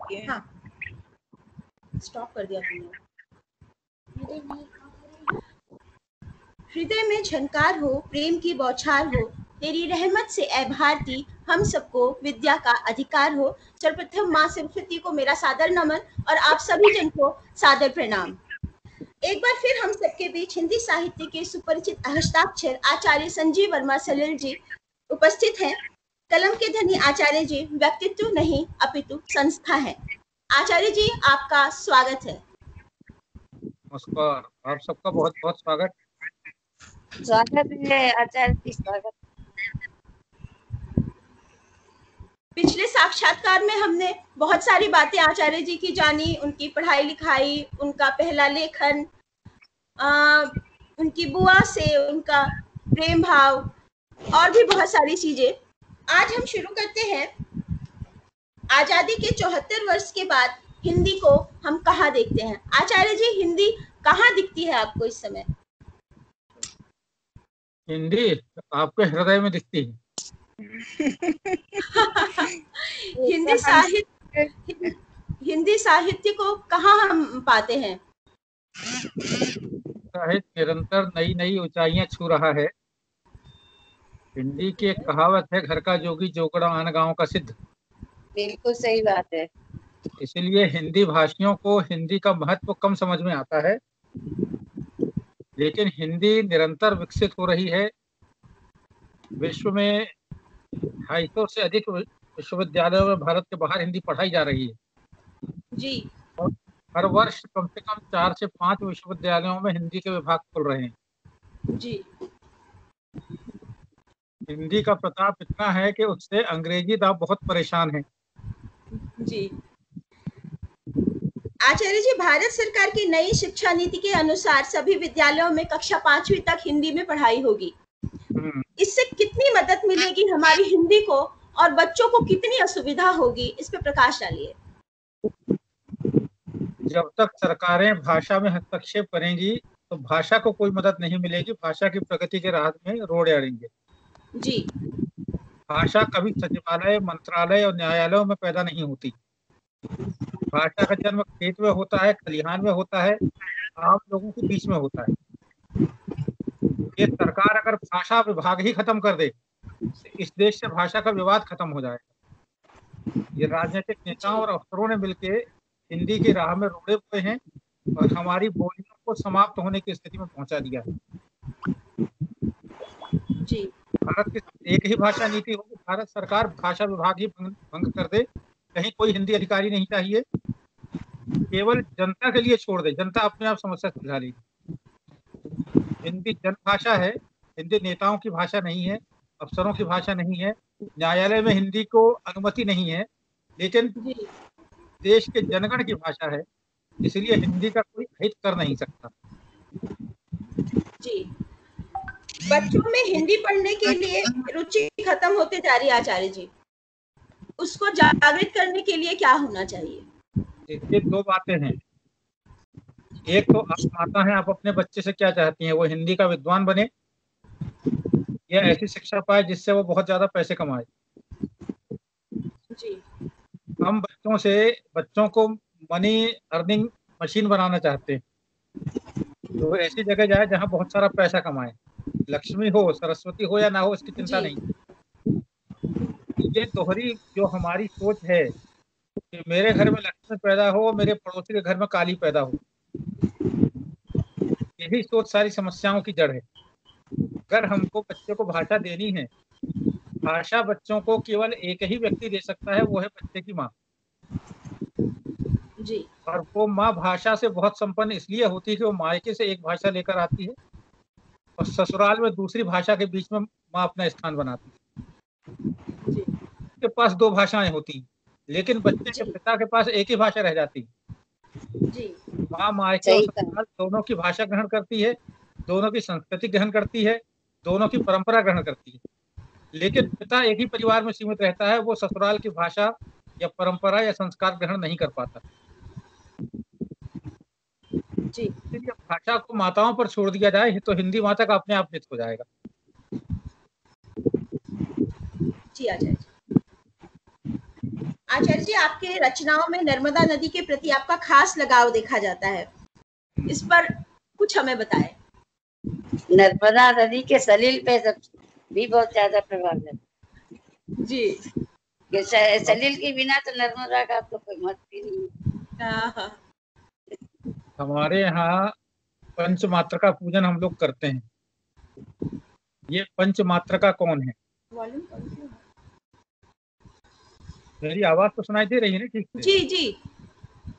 हाँ, स्टॉप कर दिया तुमने। हृदय में झनकार हो, प्रेम की बौछार हो, तेरी रहमत से ऐ भारती हम सबको विद्या का अधिकार हो। सर्वप्रथम माँ सरस्वती को मेरा सादर नमन और आप सभी जन को सादर प्रणाम। एक बार फिर हम सबके बीच हिंदी साहित्य के सुपरिचित हस्ताक्षर आचार्य संजीव वर्मा सलिल जी उपस्थित हैं। कलम के धनी आचार्य जी व्यक्तित्व नहीं अपितु संस्था है। आचार्य जी, आपका स्वागत है। नमस्कार, आप सबका बहुत बहुत स्वागत है आचार्य जी, स्वागत। पिछले साक्षात्कार में हमने बहुत सारी बातें आचार्य जी की जानी, उनकी पढ़ाई लिखाई, उनका पहला लेखन, उनकी बुआ से उनका प्रेम भाव और भी बहुत सारी चीजें। आज हम शुरू करते हैं। आजादी के 74 वर्ष के बाद हिंदी को हम कहाँ देखते हैं? आचार्य जी, हिंदी कहाँ दिखती है आपको इस समय? हिंदी आपके हृदय में दिखती है। हिंदी साहित्य को कहाँ हम पाते हैं? साहित्य निरंतर नई नई ऊंचाइयां छू रहा है। हिंदी की एक कहावत है, घर का जोगी जोगड़ा आन गांव का सिद्ध। बिल्कुल सही बात है। इसलिए हिंदी भाषियों को हिंदी का महत्व कम समझ में आता है, लेकिन हिंदी निरंतर विकसित हो रही है। विश्व में 250 से अधिक विश्वविद्यालयों में भारत के बाहर हिंदी पढ़ाई जा रही है जी। और हर वर्ष कम से कम 4 से 5 विश्वविद्यालयों में हिंदी के विभाग खुल रहे हैं। जी। हिंदी का प्रताप इतना है कि उससे अंग्रेजी दाव बहुत परेशान है। जी। आचार्य जी, भारत सरकार की नई शिक्षा नीति के अनुसार सभी विद्यालयों में कक्षा 5वीं तक हिंदी में पढ़ाई होगी। इससे कितनी मदद मिलेगी हमारी हिंदी को और बच्चों को कितनी असुविधा होगी, इस पे प्रकाश डालिए। जब तक सरकारें भाषा में हस्तक्षेप करेंगी तो भाषा को कोई मदद नहीं मिलेगी, भाषा की प्रगति के राह में रोड़े अड़ेंगे। जी। भाषा कभी सचिवालय, मंत्रालय और न्यायालयों में पैदा नहीं होती। भाषा का जन्म खेत में होता है, खलिहान में होता है, आम लोगों के बीच में होता है। ये सरकार अगर भाषा विभाग ही खत्म कर दे, इस देश से भाषा का विवाद खत्म हो जाएगा। ये राजनीतिक नेताओं और अफसरों ने मिलकर हिंदी की राह में रोड़े हुए हैं और हमारी बोलियों को समाप्त होने की स्थिति में पहुंचा दिया है। जी। भारत की एक ही भाषा नीति होगी, भारत सरकार भाषा विभाग ही भंग कर दे, कहीं कोई हिंदी अधिकारी नहीं चाहिए, केवल जनता के लिए छोड़ दे, जनता अपने आप समस्या सुलझा लेगी। हिंदी जनभाषा है, हिंदी नेताओं की भाषा नहीं है, अफसरों की भाषा नहीं है, न्यायालय में हिंदी को अनुमति नहीं है, लेकिन देश के जनगण की भाषा है, इसलिए हिंदी का कोई हित कर नहीं सकता। जी। बच्चों में हिंदी पढ़ने के लिए रुचि खत्म होते जा रही है आचार्य जी, उसको जागृत करने के लिए क्या होना चाहिए? देखिए, 2 बातें हैं। एक तो आप माता हैं, आप अपने बच्चे से क्या चाहती हैं, वो हिंदी का विद्वान बने या ऐसी शिक्षा पाए जिससे वो बहुत ज्यादा पैसे कमाए। जी। हम बच्चों को मनी अर्निंग मशीन बनाना चाहते हैं, तो ऐसी जगह जाए जहां बहुत सारा पैसा कमाए। लक्ष्मी हो, सरस्वती हो या ना हो, इसकी चिंता नहीं। ये दोहरी जो हमारी सोच है कि मेरे घर में लक्ष्मी पैदा हो, मेरे पड़ोसी के घर में काली पैदा हो, यही सोच सारी समस्याओं की जड़ है। अगर हमको बच्चे को भाषा देनी है, भाषा बच्चों को केवल एक ही व्यक्ति दे सकता है, वो है बच्चे की माँ। जी। और वो माँ भाषा से बहुत संपन्न इसलिए होती है कि वो मायके से एक भाषा लेकर आती है और ससुराल में दूसरी भाषा के बीच में माँ अपना स्थान बनाती है। उसके पास 2 भाषाएं होती हैं, लेकिन बच्चे के पिता के पास एक ही भाषा रह जाती है। जी। माँ मायके और ससुराल दोनों की भाषा ग्रहण करती है, दोनों की संस्कृति ग्रहण करती है, दोनों की परंपरा ग्रहण करती है, लेकिन पिता एक ही परिवार में सीमित रहता है, वो ससुराल की भाषा या परंपरा या संस्कार ग्रहण नहीं कर पाता। जी। इसलिए भाषा को माताओं पर छोड़ दिया जाए तो हिंदी माता का अपने आप हित हो जाएगा। जी आचार्य। आचार्य जी, आपके रचनाओं में नर्मदा नदी के प्रति आपका खास लगाव देखा जाता है, इस पर कुछ हमें बताएं। नर्मदा नदी के सलील पे सब भी बहुत ज्यादा प्रभाव है जी। कि सलील के बिना तो नर्मदा का तो कोई महत्व ही नहीं। हाँ। हमारे यहाँ पंचमात्रका पूजन हम लोग करते हैं। ये पंचमात्रका कौन है? वॉल्यूम कम क्यों है? मेरी आवाज तो सुनाई दे रही है ना ठीक से? जी जी।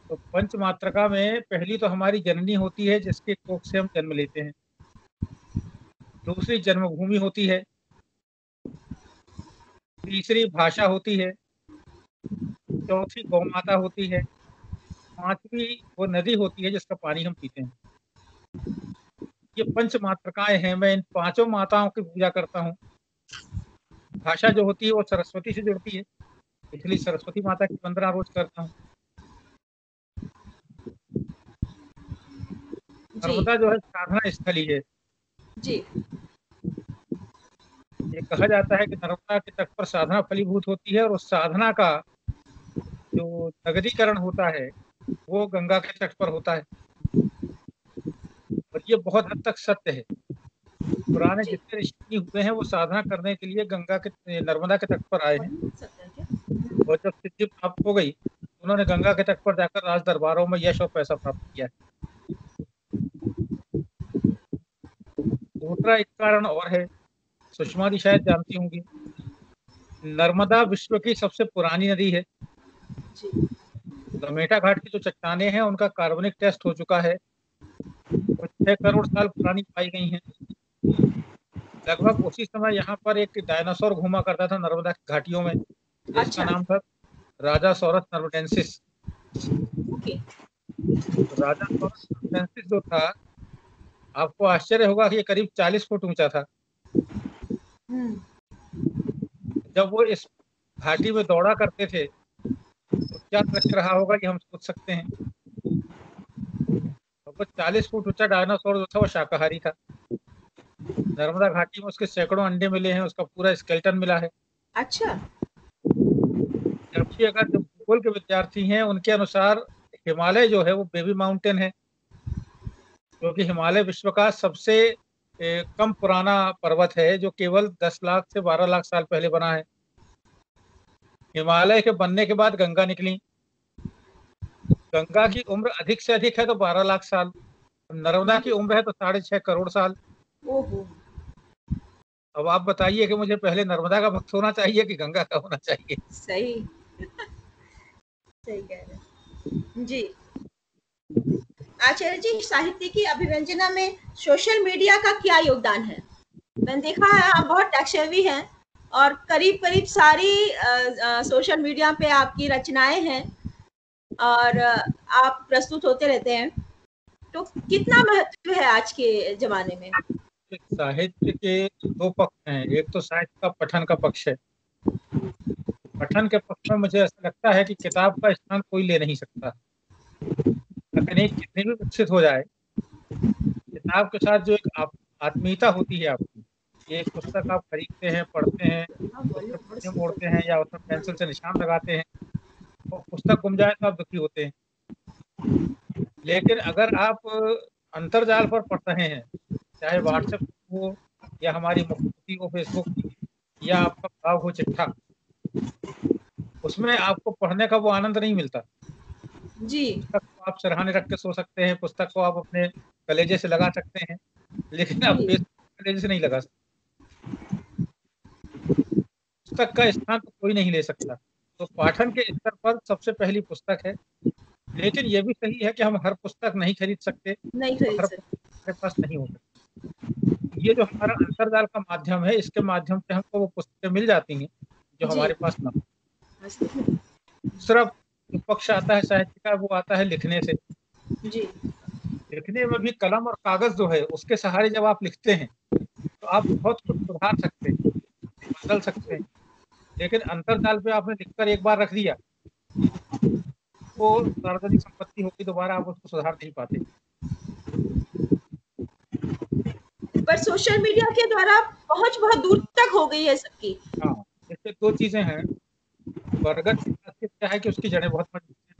तो पंचमात्रका में पहली तो हमारी जननी होती है, जिसके कोख से हम जन्म लेते हैं। दूसरी जन्मभूमि होती है। तीसरी भाषा होती है। चौथी गौ माता होती है। पांचवी वो नदी होती है जिसका पानी हम पीते हैं। ये पंच मातृकाएं हैं। मैं इन पांचों माताओं की पूजा करता हूँ। भाषा जो होती है वो सरस्वती से जुड़ती है, इसलिए सरस्वती माता की वंदना रोज करता हूँ। जी नर्मदा जो है साधना स्थली है। जी। ये कहा जाता है कि नर्मदा के तट पर साधना फलीभूत होती है, और उस साधना का जो नगरीकरण होता है वो गंगा के तट पर होता है। और ये बहुत हद तक सत्य है। पुराने जी। जितने ऋषि हुए हैं वो साधना करने के लिए गंगा के नर्मदा के तट पर आए हैं, और जब सिद्धि प्राप्त हो गई उन्होंने गंगा के तट पर जाकर राज दरबारों में यश और पैसा प्राप्त किया है। दूसरा एक कारण और है, सुषमा जी शायद जानती होंगी, नर्मदा विश्व की सबसे पुरानी नदी है। गमेटा घाट की जो चट्टानें हैं उनका कार्बनिक टेस्ट हो चुका है, वो 6 करोड़ साल पुरानी पाई गई हैं। लगभग उसी समय यहाँ पर एक डायनासोर घूमा करता था नर्मदा की घाटियों में, जिसका अच्छा। नाम था राजा सौरस नर्वटेंसिस। ओके। राजा सौरस नर्वटेंसिस जो था, आपको आश्चर्य होगा कि ये करीब 40 फुट ऊंचा था। जब वो इस घाटी में दौड़ा करते थे तो क्या दृश्य रहा होगा कि हम सोच सकते हैं। तो वो 40 फुट ऊंचा डायनासोर जो था वो शाकाहारी था। नर्मदा घाटी में उसके सैकड़ों अंडे मिले हैं, उसका पूरा स्केलेटन मिला है। अच्छा। जबकि अगर जो भूगोल के विद्यार्थी हैं उनके अनुसार हिमालय जो है वो बेबी माउंटेन है, क्योंकि हिमालय विश्व का सबसे कम पुराना पर्वत है, जो केवल 10 लाख से 12 लाख साल पहले बना है। हिमालय के बनने के बाद गंगा निकली। गंगा की उम्र अधिक से अधिक है तो 12 लाख साल, नर्मदा की उम्र है तो 6.5 करोड़ साल। ओहो। अब आप बताइए कि मुझे पहले नर्मदा का भक्त होना चाहिए कि गंगा का होना चाहिए? सही। सही कह रहे हैं जी। आचार्य जी, साहित्य की अभिव्यंजना में सोशल मीडिया का क्या योगदान है? मैंने देखा है आप बहुत टैक्सेवी हैं और करीब करीब सारी सोशल मीडिया पे आपकी रचनाएं हैं और आप प्रस्तुत होते रहते हैं, तो कितना महत्व है आज के जमाने में? साहित्य के दो पक्ष हैं। एक तो साहित्य का पठन का पक्ष है। पठन के पक्ष में मुझे ऐसा लगता है कि किताब का स्थान कोई ले नहीं सकता। तकनीक कितनी भी विकसित हो जाए, किताब के साथ जो एक आत्मीयता होती है आपकी, ये एक पुस्तक आप खरीदते हैं, पढ़ते हैं, उसमें पन्ने मोड़ते हैं या उसमें पेंसिल से निशान लगाते हैं, और पुस्तक गुम जाए तो आप दुखी होते हैं। लेकिन अगर आप अंतरजाल पर पढ़ रहे हैं, चाहे व्हाट्सएप हो या हमारी मुख्य हो फेसबुक, या आपका भाव हो चिट्ठा, उसमें आपको पढ़ने का वो आनंद नहीं मिलता। जी। पुस्तक को आप सिरहाने रख के सो सकते हैं, पुस्तक को आप अपने कलेजे से लगा सकते हैं, लेकिन आप जी। फेसबुक कलेजे से नहीं लगा सकते। पुस्तक का स्थान तो कोई नहीं ले सकता। तो पाठन के स्तर पर सबसे पहली पुस्तक है। लेकिन ये भी सही है कि हम हर पुस्तक नहीं खरीद सकते, नहीं और खरीद हर सकते। पुस्तक हमारे पास नहीं हो सकती। ये जो हमारा अंतर्जाल का माध्यम है, इसके माध्यम से हमको वो पुस्तकें मिल जाती हैं जो जी। हमारे पास ना हो। दूसरा जो पक्ष आता है साहित्य का, वो आता है लिखने से। जी। लिखने में भी कलम और कागज जो है उसके सहारे जब आप लिखते हैं तो आप बहुत कुछ सुधार सकते हैं, बदल सकते हैं। लेकिन अंतरजाल पे आपने लिखकर एक बार रख दिया, वो सार्वजनिक संपत्ति होगी, दोबारा आप उसको सुधार नहीं पाते। पर सोशल मीडिया के द्वारा पहुंच बहुत दूर तक हो गई है सबकी। हाँ, इससे दो चीजें हैं। बरगद के क्या है कि उसकी जड़ें बहुत मजबूत हैं।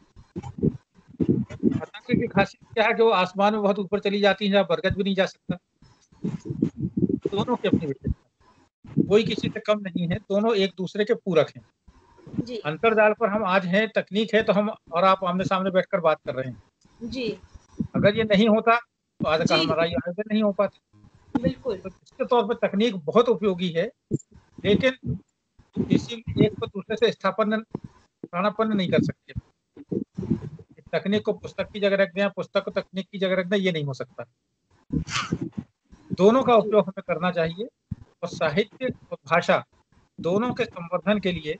पतंग की खासियत क्या है कि वो आसमान में बहुत ऊपर चली जाती है, जहाँ बरगद भी नहीं जा सकता। दोनों की अपनी विशेषता, कोई किसी से कम नहीं है, दोनों एक दूसरे के पूरक हैं। जी अंतरजाल पर हम आज हैं, तकनीक है, तो हम और आप आमने सामने बैठकर बात कर रहे हैं। जी अगर ये नहीं होता तो आज का जी हमारा ये आयोजन नहीं हो पाता। बिल्कुल। तो निश्चित तौर पर तकनीक बहुत उपयोगी है, लेकिन किसी एक को दूसरे से स्थानापन्न नहीं कर सकते। इस तकनीक को पुस्तक की जगह रख दें, पुस्तक को तकनीक की जगह रख दें, ये नहीं हो सकता। दोनों का उपयोग हमें करना चाहिए, और साहित्य और भाषा दोनों के संवर्धन के लिए,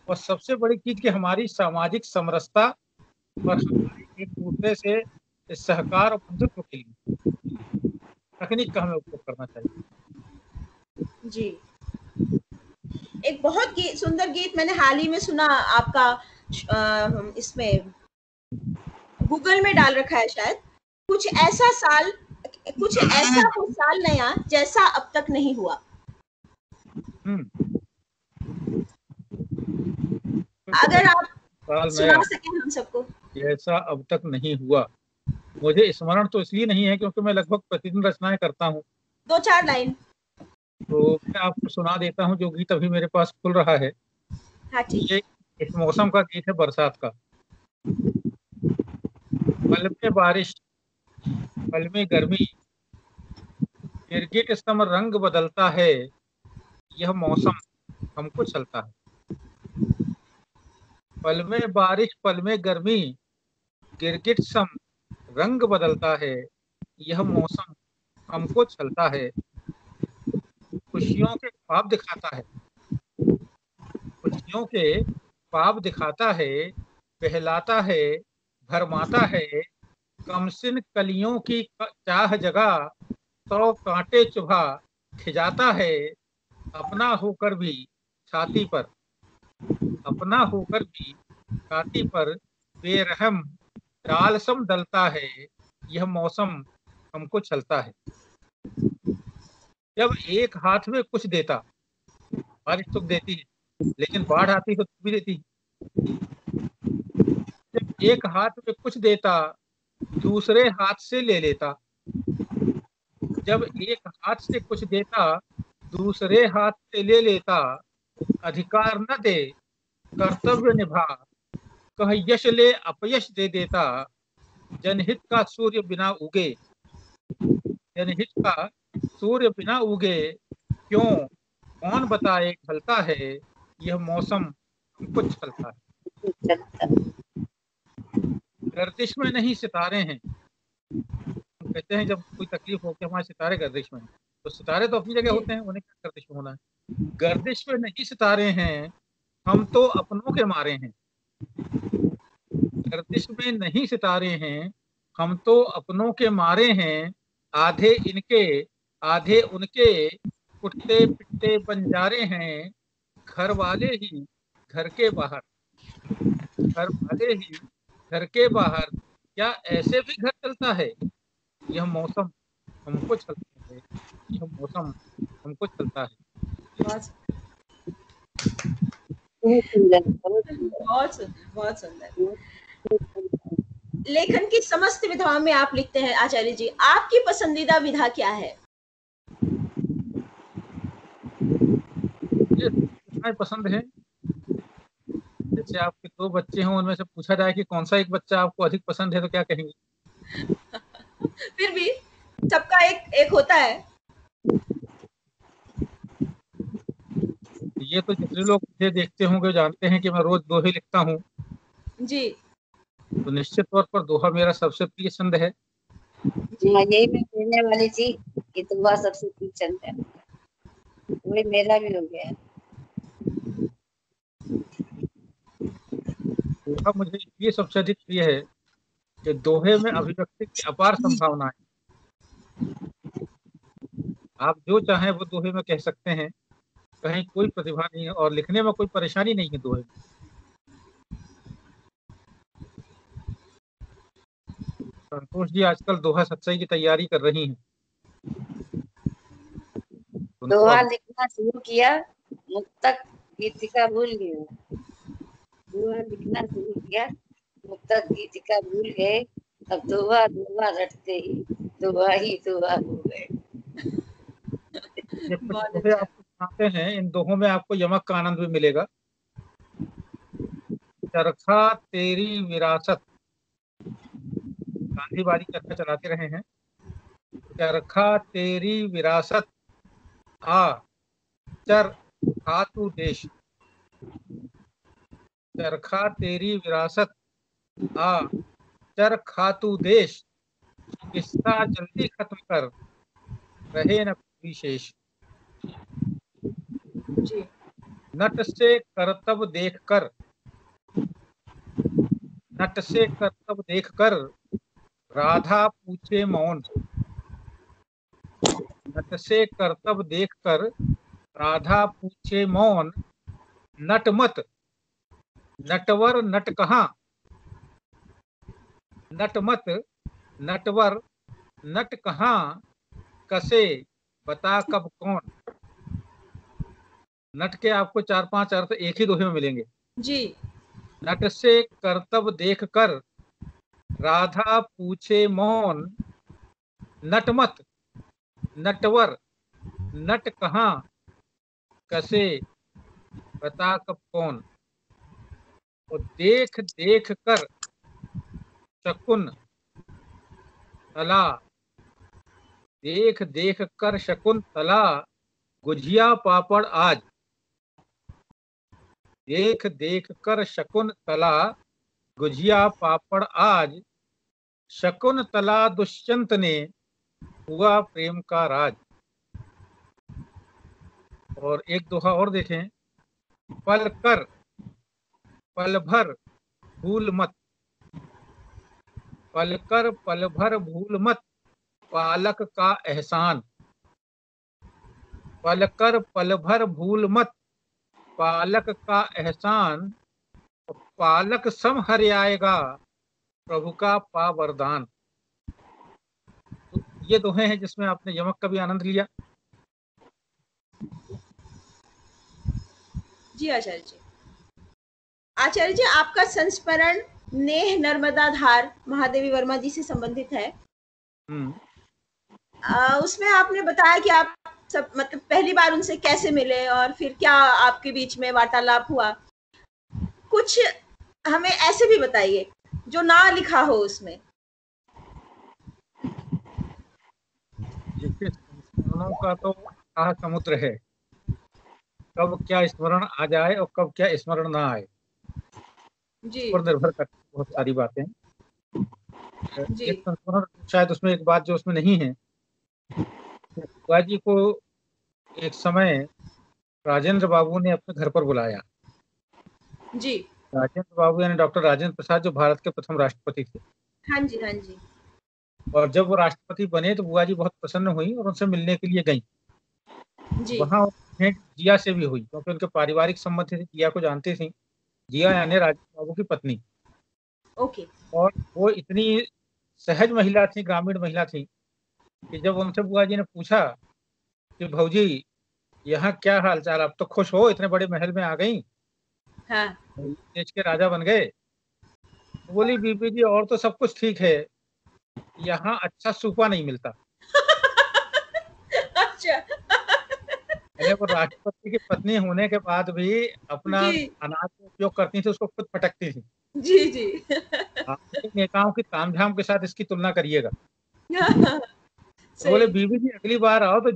और सबसे बड़ी चीज कि हमारी सामाजिक समरसता और हमारे एक दूसरे से सहकार और बंधुत्व के लिए तकनीक का हमें उपयोग करना चाहिए। जी एक बहुत सुंदर गीत मैंने हाल ही में सुना आपका, इसमें गूगल में डाल रखा है शायद, कुछ ऐसा साल, कुछ ऐसा हो साल नया जैसा अब तक नहीं हुआ। हम्म अगर आप साल सुना नया सकें हम सबको। ऐसा अब तक नहीं हुआ। मुझे स्मरण तो इसलिए नहीं है क्योंकि मैं लगभग प्रतिदिन रचनाएं करता हूँ। 2-4 लाइन। तो मैं आपको सुना देता हूँ जो गीत अभी मेरे पास खुल रहा है। हाँ ठीक। ये इस मौसम का गीत है, बरसात का। पल में बारिश, पल में गर्मी, गिरगिट सम रंग बदलता है, यह मौसम हमको चलता है। पल में बारिश, पल में गर्मी, गिरगिट सम रंग बदलता है, यह मौसम हमको चलता है। खुशियों के ख्वाब दिखाता है, खुशियों के ख्वाब दिखाता है, बहलाता है, भरमाता है, कमसिन कलियों की चाह जगा, सौ कांटे चुभा खिजाता है, अपना होकर भी छाती पर, अपना होकर भी छाती पर बेरहम टालसम डलता है, यह मौसम हमको चलता है। जब एक हाथ में कुछ देता, बारिश तो देती है, लेकिन बाढ़ आती तो भी देती है। जब एक हाथ में कुछ देता, दूसरे हाथ से ले लेता। जब एक हाथ से कुछ देता, दूसरे हाथ से ले लेता। अधिकार न दे, कर्तव्य निभा, कह यश ले अपयश दे देता। जनहित का सूर्य बिना उगे, जनहित का सूर्य बिना उगे, क्यों कौन बताए ढलता है, यह मौसम हमको चलता है। गर्दिश में नहीं सितारे हैं। हम कहते हैं जब कोई तकलीफ हो कि हमारे सितारे गर्दिश में हैं, तो सितारे तो अपनी जगह जी होते हैं, उन्हें क्या गर्दिश में होना है। गर्दिश में नहीं सितारे हैं, हम तो अपनों के मारे हैं। गर्दिश में नहीं सितारे हैं, हम तो अपनों के मारे हैं। आधे इनके, आधे उनके, कुटते पिटते बंजारे हैं। घर वाले ही घर के बाहर, घर वाले ही घर के बाहर, क्या ऐसे भी घर चलता है। यह मौसम हमको चलता है, यह मौसम हमको चलता है। बहुत बहुत सुंदर, बहुत सुंदर, बहुत सुंदर, बहुत सुंदर। बहुत सुंदर। लेखन की समस्त विधाओं में आप लिखते हैं आचार्य जी, आपकी पसंदीदा विधा क्या है? ये कितना पसंद है। जैसे आपके दो बच्चे हों, उनमें से पूछा जाए कि कौन सा एक बच्चा आपको अधिक पसंद है, तो क्या कहेंगे? फिर भी सबका एक एक होता है। ये तो जितने लोग मुझे देखते होंगे जानते हैं कि मैं रोज दोहे लिखता हूँ। जी तो निश्चित तौर पर दोहा मेरा सबसे प्रिय छंद है। हाँ, यही मैं कहने वाली थी कि तुम्हारा सबसे पसंद है, वही मेरा भी हो गया। दोहा मुझे इसलिए सबसे अधिक प्रिय है कि दोहे में अभिव्यक्ति की अपार संभावना है। आप जो चाहें वो दोहे में कह सकते हैं, कहीं कोई प्रतिभा नहीं है, और लिखने में कोई परेशानी नहीं है दोहे में। संतोष जी आजकल दोहा सच्चाई की तैयारी कर रही हैं। उनको दोहा अब लिखना शुरू किया, मुक्तक गीतिका भूल गई। दुआ लिखना शुरू किया, मुक्ता गीत का भूल गए, अब दुआ दुआ रटते ही दुआ ही दुआ हो गए। ये कुछ बहुत दोहे अच्छा। आपको सुनाते हैं, इन दोहों में आपको यमक का आनंद भी मिलेगा। चरखा तेरी विरासत, गांधीवादी चरखा चलाते रहे हैं। चरखा तेरी विरासत, आ चर खातू देश। चरखा तेरी विरासत, आ चर खातू देश। किस्सा जल्दी खत्म कर, रहे न कोई शेष। जी। नट से करतब देख कर, नट से करतब देख कर, राधा पूछे मौन। नट से करतब देख कर, राधा पूछे मौन। नट मत, नटवर नट कहाँ। नट मत, नटवर नट कहाँ, कसे बता कब कौन। नट के आपको 4-5 अर्थ एक ही दोहे में मिलेंगे। जी। नट से करतब देख कर, राधा पूछे मौन। नट मत, नटवर नट कहाँ, कसे बता कब कौन। और देख देख कर शकुन तला, देख देख कर शकुन तला, गुझिया पापड़ आज। देख देख कर शकुन तला, गुझिया पापड़ आज। शकुन तला दुष्यंत ने, हुआ प्रेम का राज। और एक दोहा और देखें। पल कर पल भर भूल मत, पल कर पल भर भूल मत, पालक का एहसान। पल कर पल भर भूल मत, पालक का एहसान। पालक सम हर आएगा, प्रभु का पा वरदान। तो ये दोहे हैं जिसमें आपने यमक का भी आनंद लिया। जी आचार्य जी। आचार्य जी, आपका संस्मरण नेह नर्मदा धार महादेवी वर्मा जी से संबंधित है। हम्म। उसमें आपने बताया कि आप सब मतलब पहली बार उनसे कैसे मिले और फिर क्या आपके बीच में वार्तालाप हुआ। कुछ हमें ऐसे भी बताइए जो ना लिखा हो उसमें। देखिए, संस्मरणों का तो अथाह समुद्र है। कब क्या स्मरण आ जाए और कब क्या स्मरण ना आए, जी। पर निर्भर करती है बहुत सारी बातें। जी। एक संस्मरण शायद उसमें एक बात जो उसमें नहीं है। बुआ जी को एक समय राजेंद्र बाबू ने अपने घर पर बुलाया। जी। राजेंद्र बाबू यानी डॉक्टर राजेंद्र प्रसाद, जो भारत के प्रथम राष्ट्रपति थे। हाँ जी, हाँ जी। और जब वो राष्ट्रपति बने तो बुआ जी बहुत प्रसन्न हुई और उनसे मिलने के लिए गई। जी। वहां भेंट जिया से भी हुई, क्योंकि उनके पारिवारिक संबंध थे, जिया को जानती थी। जिया यानी राजेंद्र बाबू की पत्नी। ओके। और वो इतनी सहज महिला थी, ग्रामीण महिला थी, कि जब उनसे बुआ जी ने पूछा कि भौजी यहाँ क्या हाल चाल, आप तो खुश हो, इतने बड़े महल में आ गई, हाँ। देश के राजा बन गए। तो बोली, बीबी जी और तो सब कुछ ठीक है, यहाँ अच्छा सूपा नहीं मिलता। अच्छा। यानी वो राष्ट्रपति की पत्नी होने के बाद भी अपना जी। अनाज का उपयोग करती थी, उसको खुद फटकती थी। जी। जी। आपके नेताओं की तामझाम के साथ इसकी तुलना करिएगा। तो बोले, सही। बीबी जी अगली बार आओ तो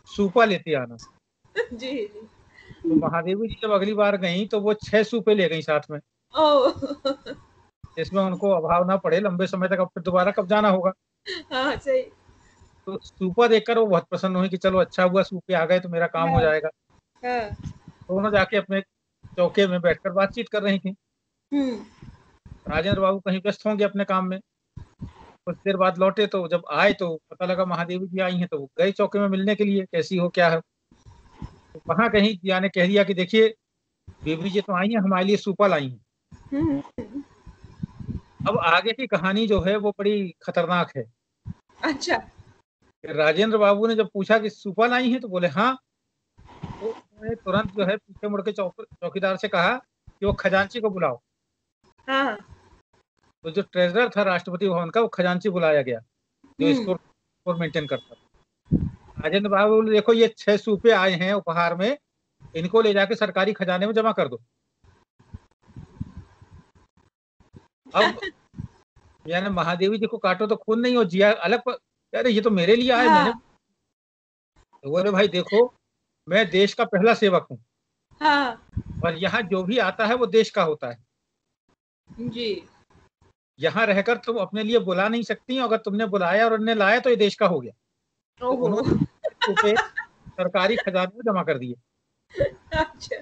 सूपा लेती आना। जी। जी। तो महादेवी जी जब अगली बार गई तो वो 6 सूपे ले गई साथ में, ओह। जिसमें उनको अभाव ना पड़े लंबे समय तक, अब फिर दोबारा कब जाना होगा। हाँ, सही। तो सूपा देखकर वो बहुत प्रसन्न हुई कि चलो अच्छा हुआ सूपे आ गए तो मेरा काम हो हाँ। जाएगा। हाँ। दोनों जाके अपने चौके में बैठकर बातचीत कर रही थी। हम्म। राजेंद्र बाबू कहीं व्यस्त होंगे अपने काम में। कुछ देर बाद लौटे तो जब आए तो पता लगा महादेवी जी आई हैं, तो वो गए चौके में मिलने के लिए, कैसी हो क्या है। तो वहां कहीं जिया ने कह दिया कि देखिए, बीबी जी तो आई हैं, हमारे लिए सूपा लाई हैं। हम्म। अब आगे की कहानी जो है वो बड़ी खतरनाक है। अच्छा। राजेंद्र बाबू ने जब पूछा कि सूपा लाई है तो बोले हाँ। तो उन्होंने तुरंत जो है पीछे मुड़ के चौकीदार से कहा कि वो खजांची को बुलाओ। हाँ। तो जो ट्रेजरर था राष्ट्रपति भवन का, वो खजांची बुलाया गया, जो हम्म। स्टोर मेंटेन करता था। राजेंद्र बाबू बोले, देखो ये 6 सूपे आए हैं उपहार में, इनको ले जाके सरकारी खजाने में जमा कर दो। अब यानी महादेवी जी को काटो तो खून नहीं हो, जिया अलग पर, अरे ये तो मेरे लिए आए, मैंने। हाँ। तो बोले भाई देखो, मैं देश का पहला सेवक हूँ, हाँ। और यहाँ जो भी आता है वो देश का होता है। जी। यहाँ रहकर तुम अपने लिए बुला नहीं सकती, अगर तुमने बुलाया और उन्होंने लाया तो ये देश का हो गया। तो ओहो। उन्होंने रुपए सरकारी खजाने में जमा कर दिए। अच्छा।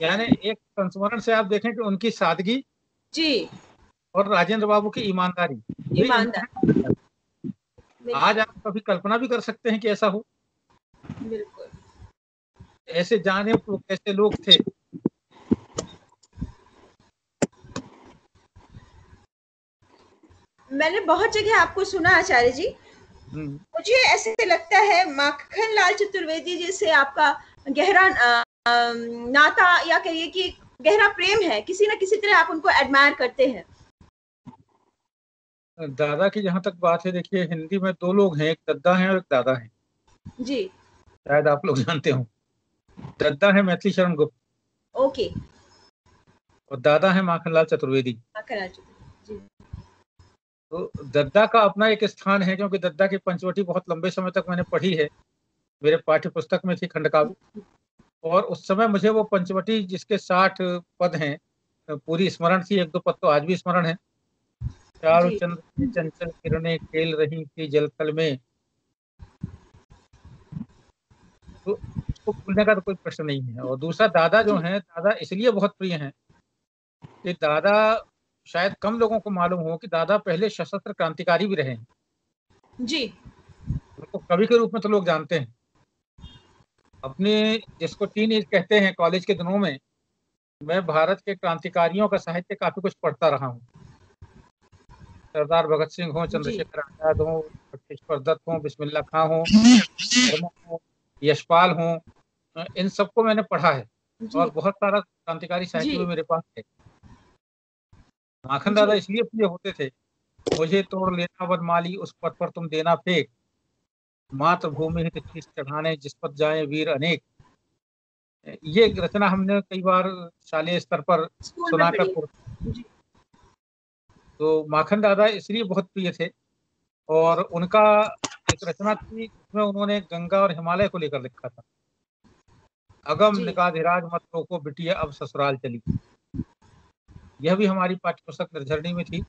यानी एक संस्मरण से आप देखें कि उनकी सादगी जी। और राजेंद्र बाबू की ईमानदारी, ये ईमानदार। इंतहा। आज बिल्कुल। आप कभी कल्पना भी कर सकते हैं कि ऐसा हो? बिल्कुल। ऐसे जाने वो कैसे लोग थे। मैंने बहुत जगह आपको सुना आचार्य जी, हम्म। मुझे ऐसे लगता है माखन लाल चतुर्वेदी जी से आपका गहरा नाता, या कहिए कि गहरा प्रेम है, किसी न किसी तरह आप उनको एडमायर करते हैं। दादा की जहां तक बात है, देखिए हिंदी में 2 लोग हैं, एक दद्दा है और एक दादा है। जी। शायद आप लोग जानते हो। दद्दा है मैथिली शरण गुप्त, ओके। और दादा है माखनलाल चतुर्वेदी। माखन लाल चतुर्वेदी जी। तो दद्दा का अपना एक स्थान है, क्योंकि दद्दा की पंचवटी बहुत लंबे समय तक मैंने पढ़ी है, मेरे पाठ्य पुस्तक में थी खंडकाव्य। और उस समय मुझे वो पंचवटी जिसके 60 पद हैं पूरी स्मरण थी, 1-2 पद तो आज भी स्मरण है। चारु जी। चंद्र की चंचल किरणें खेल रही थी जलथल में। तो उसको भूलने का तो कोई प्रश्न नहीं है। और दूसरा दादा जो जी। है, दादा इसलिए बहुत प्रिय हैं कि दादा, शायद कम लोगों को मालूम हो कि दादा पहले सशस्त्र क्रांतिकारी भी रहे हैं। जी। उनको कवि के रूप में तो लोग जानते हैं। अपने, जिसको टीन एज कहते हैं, कॉलेज के दिनों में मैं भारत के क्रांतिकारियों का साहित्य काफी कुछ पढ़ता रहा हूँ। सरदार भगत सिंह हो, जी। चंद्रशेखर आजाद हो, बटुकेश्वर दत्त हो, बिस्मिल्लाह खां हो, शर्मा हो, यशपाल हो, इन सबको मैंने पढ़ा है। जी। और बहुत सारा क्रांतिकारी जी। साहित्य भी मेरे पास है। माखन दादा जी। इसलिए प्रिय होते थे, मुझे तोड़ लेना वनमाली, उस पथ पर तुम देना फेंक, मातृभूमि हित शीश चढ़ाने, जिस पथ जाए वीर अनेक। ये रचना हमने कई बार शालेय स्तर पर स्कूल में सुनाकर पढ़ी। जी। तो माखन दादा इसलिए बहुत प्रिय थे। और उनका एक रचना थी, उसमें उन्होंने गंगा और हिमालय को लेकर लिखा था। अगम जी। निकाधिराज मत रोको बिटिया अब ससुराल चली। यह भी हमारी पाठ्य पुस्तक निर्झरणी में थी।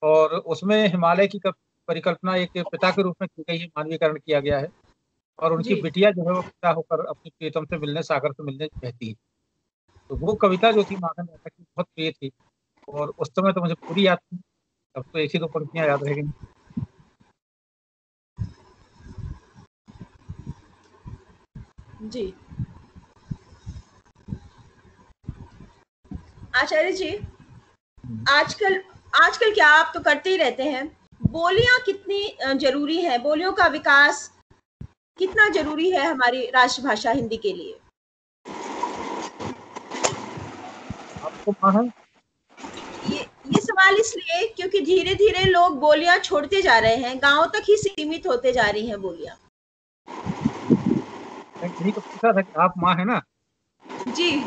और उसमें हिमालय की परिकल्पना एक पिता के रूप में की गई है, मानवीकरण किया गया है। और उनकी जी। बिटिया जो है वो पिता होकर अपनी प्रियतम से मिलने, सागर से मिलने कहती है। तो वो कविता जो थी माखन दादा की बहुत प्रिय थी। और उस समय तो मुझे पूरी याद थी, अब तो एक ही 2 पंक्तियां याद रह गई। जी। आचार्य जी, आजकल आजकल क्या, आप तो करते ही रहते हैं, बोलियां कितनी जरूरी है, बोलियों का विकास कितना जरूरी है हमारी राष्ट्रभाषा हिंदी के लिए? आपको माँ है? ये सवाल इसलिए क्योंकि धीरे धीरे लोग बोलियां छोड़ते जा रहे हैं, गांव तक ही सीमित होते जा रही हैं बोलियां। मैं यही तो पूछा था कि आप माँ है ना, जी।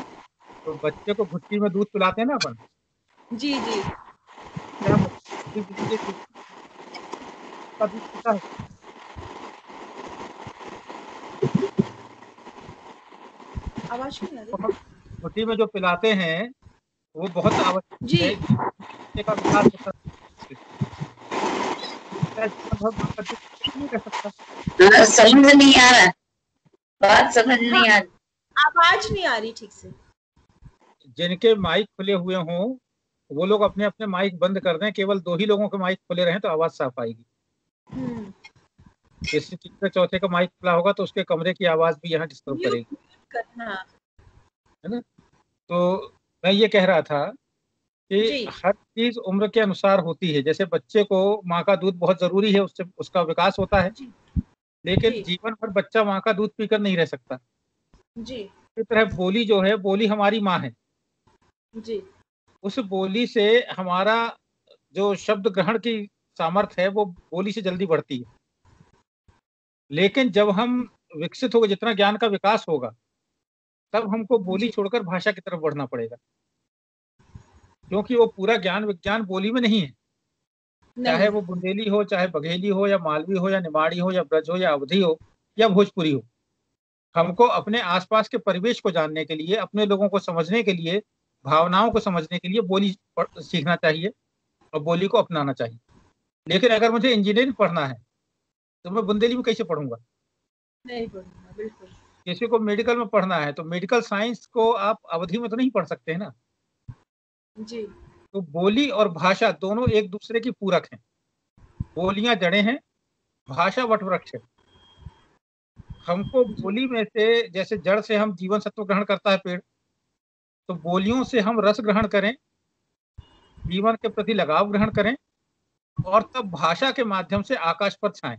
तो बच्चे को घुट्टी में दूध पिलाते हैं ना अपन, जी। जी। क्या बच्चे बच्चे का दूध पीता है? आवाज क्यों नहीं आ बहुत, रही? घुट्टी में जो पिलाते हैं वो बहुत आवश्यक जी। है, बच्चे का विकास होता है। बच्चा जीवन भर माँ का दूध नहीं रह सकता। समझ नहीं आ रहा, बात समझ हाँ, नहीं आ रही। आवाज नहीं आ रही ठीक से। जिनके माइक खुले हुए हों वो लोग अपने अपने माइक बंद कर दें, केवल 2 ही लोगों के माइक खुले रहें तो आवाज साफ आएगी। हम्म। किसी तीसरे चौथे का माइक खुला होगा तो उसके कमरे की आवाज भी यहाँ डिस्टर्ब म्यूट करेगी, करना। है ना। तो मैं ये कह रहा था कि जी। हर चीज उम्र के अनुसार होती है। जैसे बच्चे को माँ का दूध बहुत जरूरी है, उससे उसका विकास होता है, जी। लेकिन जी। जीवन भर बच्चा माँ का दूध पीकर नहीं रह सकता। जी। इस तरह बोली जो है, बोली हमारी माँ है। जी, उस बोली से हमारा जो शब्द ग्रहण की सामर्थ्य है वो बोली से जल्दी बढ़ती है। लेकिन जब हम विकसित होगा, जितना ज्ञान का विकास होगा, तब हमको बोली जी, छोड़कर भाषा की तरफ बढ़ना पड़ेगा, क्योंकि वो पूरा ज्ञान विज्ञान बोली में नहीं है। चाहे नहीं, वो बुंदेली हो, चाहे बघेली हो, या मालवी हो, या निमाड़ी हो, या ब्रज हो, या अवधी हो, या भोजपुरी हो। हमको अपने आसपास के परिवेश को जानने के लिए, अपने लोगों को समझने के लिए, भावनाओं को समझने के लिए बोली सीखना चाहिए और बोली को अपनाना चाहिए। लेकिन अगर मुझे इंजीनियरिंग पढ़ना है तो मैं बुंदेली में कैसे पढ़ूंगा? नहीं बोलूँगा, बिल्कुल। किसी को मेडिकल में पढ़ना है तो मेडिकल साइंस को आप अवधि में तो नहीं पढ़ सकते हैं ना। जी, तो बोली और भाषा दोनों एक दूसरे की पूरक हैं। बोलियां जड़ें हैं, भाषा वटवृक्ष है। हमको जी, बोली में से, जैसे जड़ से हम जीवन सत्व ग्रहण करता है पेड़, तो बोलियों से हम रस ग्रहण करें, जीवन के प्रति लगाव ग्रहण करें, और तब भाषा के माध्यम से आकाश पर छाएं।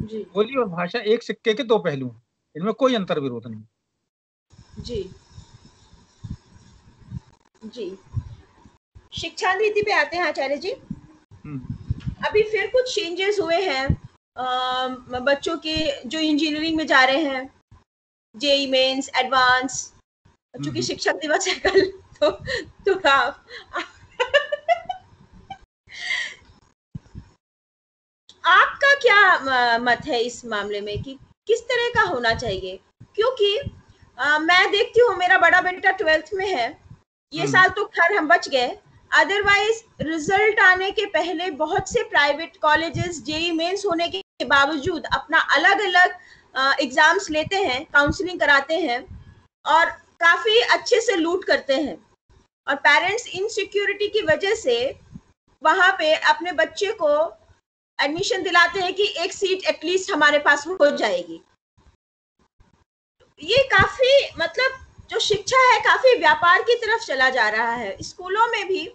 जी, बोली और भाषा एक सिक्के के दो पहलू हैं, इनमें कोई अंतर विरोध नहीं। जी, जी। शिक्षा नीति पे आते हैं आचार्य जी। हम्म, अभी फिर कुछ चेंजेस हुए हैं बच्चों के जो इंजीनियरिंग में जा रहे हैं, जेई मेंस, एडवांस। चूंकि हम्म। शिक्षक दिवस है कल, तो आप आपका क्या मत है इस मामले में कि किस तरह का होना चाहिए? क्योंकि मैं देखती हूँ मेरा बड़ा बेटा 12th में है। ये हम्म। साल तो खैर हम बच गए। अदरवाइज रिजल्ट आने के पहले बहुत से प्राइवेट कॉलेजेस जेई मेंस होने के बावजूद अपना अलग अलग एग्जाम्स लेते हैं, काउंसलिंग कराते हैं और काफी अच्छे से लूट करते हैं। और पेरेंट्स इनसिक्योरिटी की वजह से वहां पे अपने बच्चे को एडमिशन दिलाते हैं कि एक सीट एटलीस्ट हमारे पास हो जाएगी। ये काफी मतलब जो शिक्षा है काफी व्यापार की तरफ चला जा रहा है। स्कूलों में भी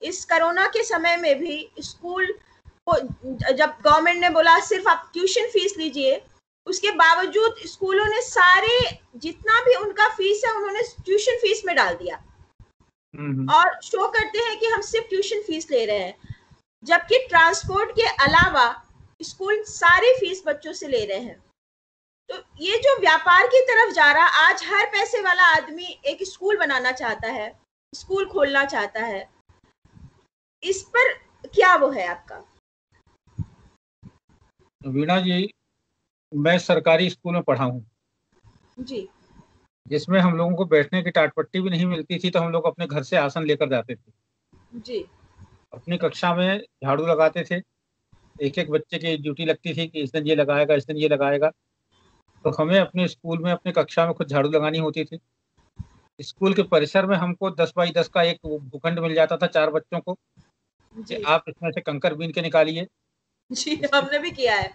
इस कोरोना के समय में भी स्कूल को जब गवर्नमेंट ने बोला सिर्फ आप ट्यूशन फीस लीजिए, उसके बावजूद स्कूलों ने सारे जितना भी उनका फीस है उन्होंने ट्यूशन फीस में डाल दिया हम्म। और शो करते हैं कि हम सिर्फ ट्यूशन फीस ले रहे हैं, जबकि ट्रांसपोर्ट के अलावा स्कूल सारी फीस बच्चों से ले रहे हैं। तो ये जो व्यापार की तरफ जा रहा, आज हर पैसे वाला आदमी एक स्कूल बनाना चाहता है, स्कूल खोलना चाहता है। इस पर क्या वो है आपका? वीणा जी, मैं सरकारी स्कूल में पढ़ा हूँ, जी, जिसमें हम लोगों को बैठने की टाटपट्टी भी नहीं मिलती थी, तो हम लोग अपने घर से आसन लेकर जाते थे। जी, अपनी कक्षा में झाड़ू लगाते थे। एक एक बच्चे की ड्यूटी लगती थी कि इस दिन ये लगाएगा, इस दिन ये लगाएगा। तो हमें अपने स्कूल में, अपनी कक्षा में खुद झाड़ू लगानी होती थी। स्कूल के परिसर में हमको 10 बाई 10 का एक भूखंड मिल जाता था, 4 बच्चों को, कि जी, आप इसमें से कंकर बीन के निकालिए, जी, उसके हमने भी किया है।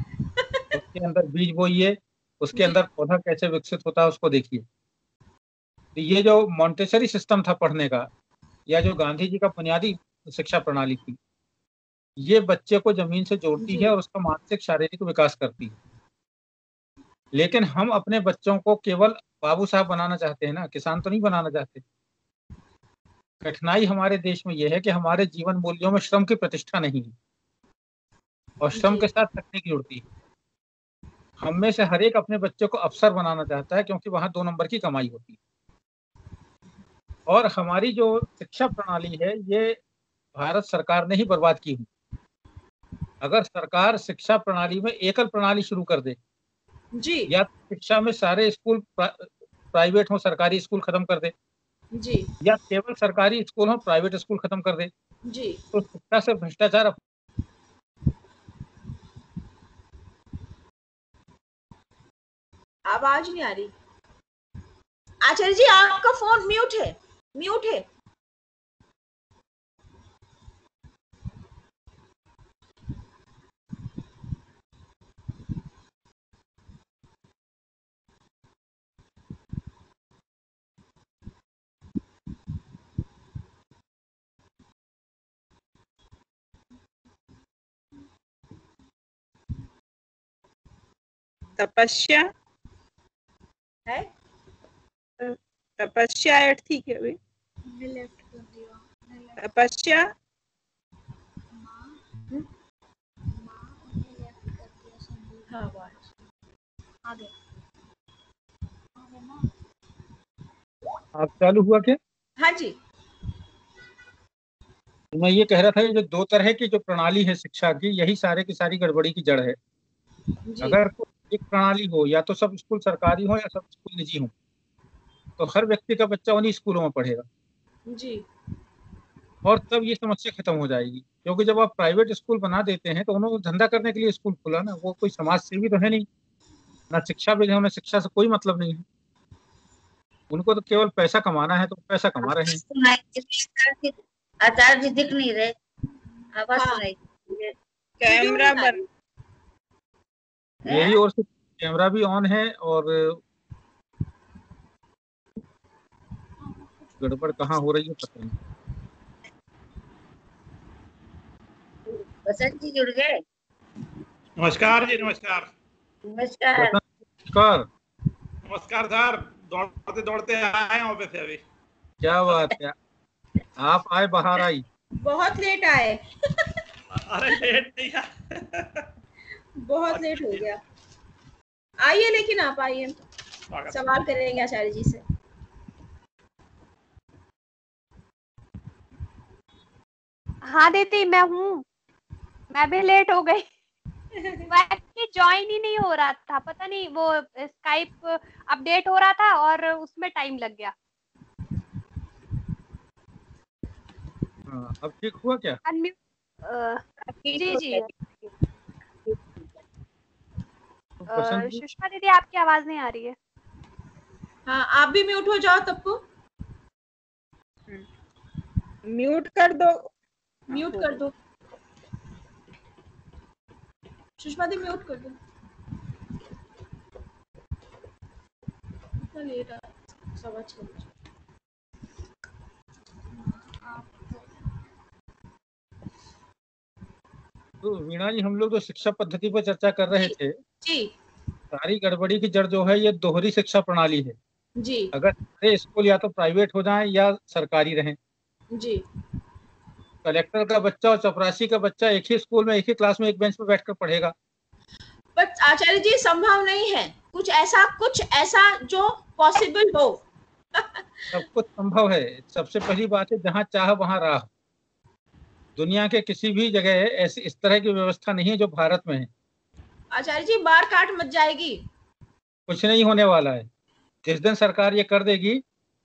उसके अंदर बीज बोइए, उसके जी, अंदर पौधा कैसे विकसित होता है उसको देखिए। तो ये जो मॉन्टेसरी सिस्टम था पढ़ने का, या जो गांधी जी का बुनियादी शिक्षा प्रणाली थी, ये बच्चे को जमीन से जोड़ती जी, है और उसका मानसिक शारीरिक विकास करती है। लेकिन हम अपने बच्चों को केवल बाबू साहब बनाना चाहते हैं ना, किसान तो नहीं बनाना चाहते। कठिनाई हमारे देश में यह है कि हमारे जीवन मूल्यों में श्रम की प्रतिष्ठा नहीं है, और श्रम जी, के साथ तकनीक जुड़ती है। हम में से हर एक अपने बच्चे को अफसर बनाना चाहता है, क्योंकि वहां 2 नंबर की कमाई होती है। और हमारी जो शिक्षा प्रणाली है, ये भारत सरकार ने ही बर्बाद की हुई। अगर सरकार शिक्षा प्रणाली में एकल प्रणाली शुरू कर दे, जी, या शिक्षा में सारे स्कूल प्राइवेट हो, सरकारी स्कूल खत्म कर दे, जी, या केवल सरकारी स्कूल हो, प्राइवेट स्कूल खत्म कर दे, जी। तो शिक्षा से भ्रष्टाचार। आवाज नहीं आ रही। आचार्य जी आपका फोन म्यूट है, म्यूट है। तपस्या है? तपस्या ऐड थी क्या अभी? लेफ्ट कर दिया। तपस्या हाँ वाच आगे आप चालू हुआ क्या? हाँ जी तो मैं ये कह रहा था ये जो दो तरह की जो प्रणाली है शिक्षा की, यही सारे की सारी गड़बड़ी की जड़ है। जी अगर कोई एक प्रणाली हो, या तो सब स्कूल सरकारी हो या सब स्कूल निजी हो, तो हर व्यक्ति का बच्चा उन्हीं स्कूलों में पढ़ेगा, जी और तब ये समस्या खत्म हो जाएगी। क्योंकि जब आप प्राइवेट स्कूल बना देते हैं तो उन्होंने धंधा करने के लिए स्कूल खोला ना, वो कोई समाज सेवी तो है नहीं, ना शिक्षा भी है, उन्हें शिक्षा से कोई मतलब नहीं है, उनको तो केवल पैसा कमाना है, तो वो पैसा कमा रहे हैं। सुनाई आचार्य जी दिख नहीं रहे, आवाज हाँ। सुनाई। कैमरा बंद। मेरी ओर से कैमरा भी ऑन है, और गड़बड़ कहाँ हो रही है पता नहीं। बसंत जी जुड़ गए। नमस्कार जी, नमस्कार। नमस्कार। नमस्कार। नमस्कार सर, दौड़ते दौड़ते आए हैं ऑफिस से अभी। क्या बात है, आप आए बाहर आई। बहुत लेट आए। अरे लेट नहीं है। बहुत लेट हो गया। आइए, लेकिन आप आइए, स्वागत। सवाल करेंगे आचार्य जी से। हाँ दीदी मैं हूँ, मैं भी लेट हो गई। एक्चुअली ज्वाइन ही नहीं हो रहा था, पता नहीं वो स्काइप अपडेट हो रहा था और उसमें टाइम लग गया। हाँ, अब ठीक हुआ क्या? अनम्यूट जी जी। बसंत जी, सुषमा दीदी आपकी आवाज नहीं आ रही है। हाँ, आप भी म्यूट हो जाओ तब्बू। म्यूट कर दो। म्यूट कर दो, सुषमा दी म्यूट कर दो। इतना लेट आ, 6:15 बजे। तो वीणा जी, हम लोग जो शिक्षा पद्धति पर चर्चा कर रहे थे, जी सारी गड़बड़ी की जड़ जो है ये दोहरी शिक्षा प्रणाली है। जी अगर सारे स्कूल या तो प्राइवेट हो जाएं या सरकारी रहें, जी कलेक्टर का बच्चा और चपरासी का बच्चा एक ही स्कूल में, एक ही क्लास में, एक बेंच पर बैठकर पढ़ेगा। बट आचार्य जी संभव नहीं है, कुछ ऐसा जो पॉसिबल हो। सब कुछ संभव है। सबसे पहली बात है, जहाँ चाह वहाँ राह। दुनिया के किसी भी जगह ऐसी इस तरह की व्यवस्था नहीं है जो भारत में है। आचार्य जी मार काट मच जाएगी। कुछ नहीं होने वाला है। जिस दिन सरकार ये कर देगी,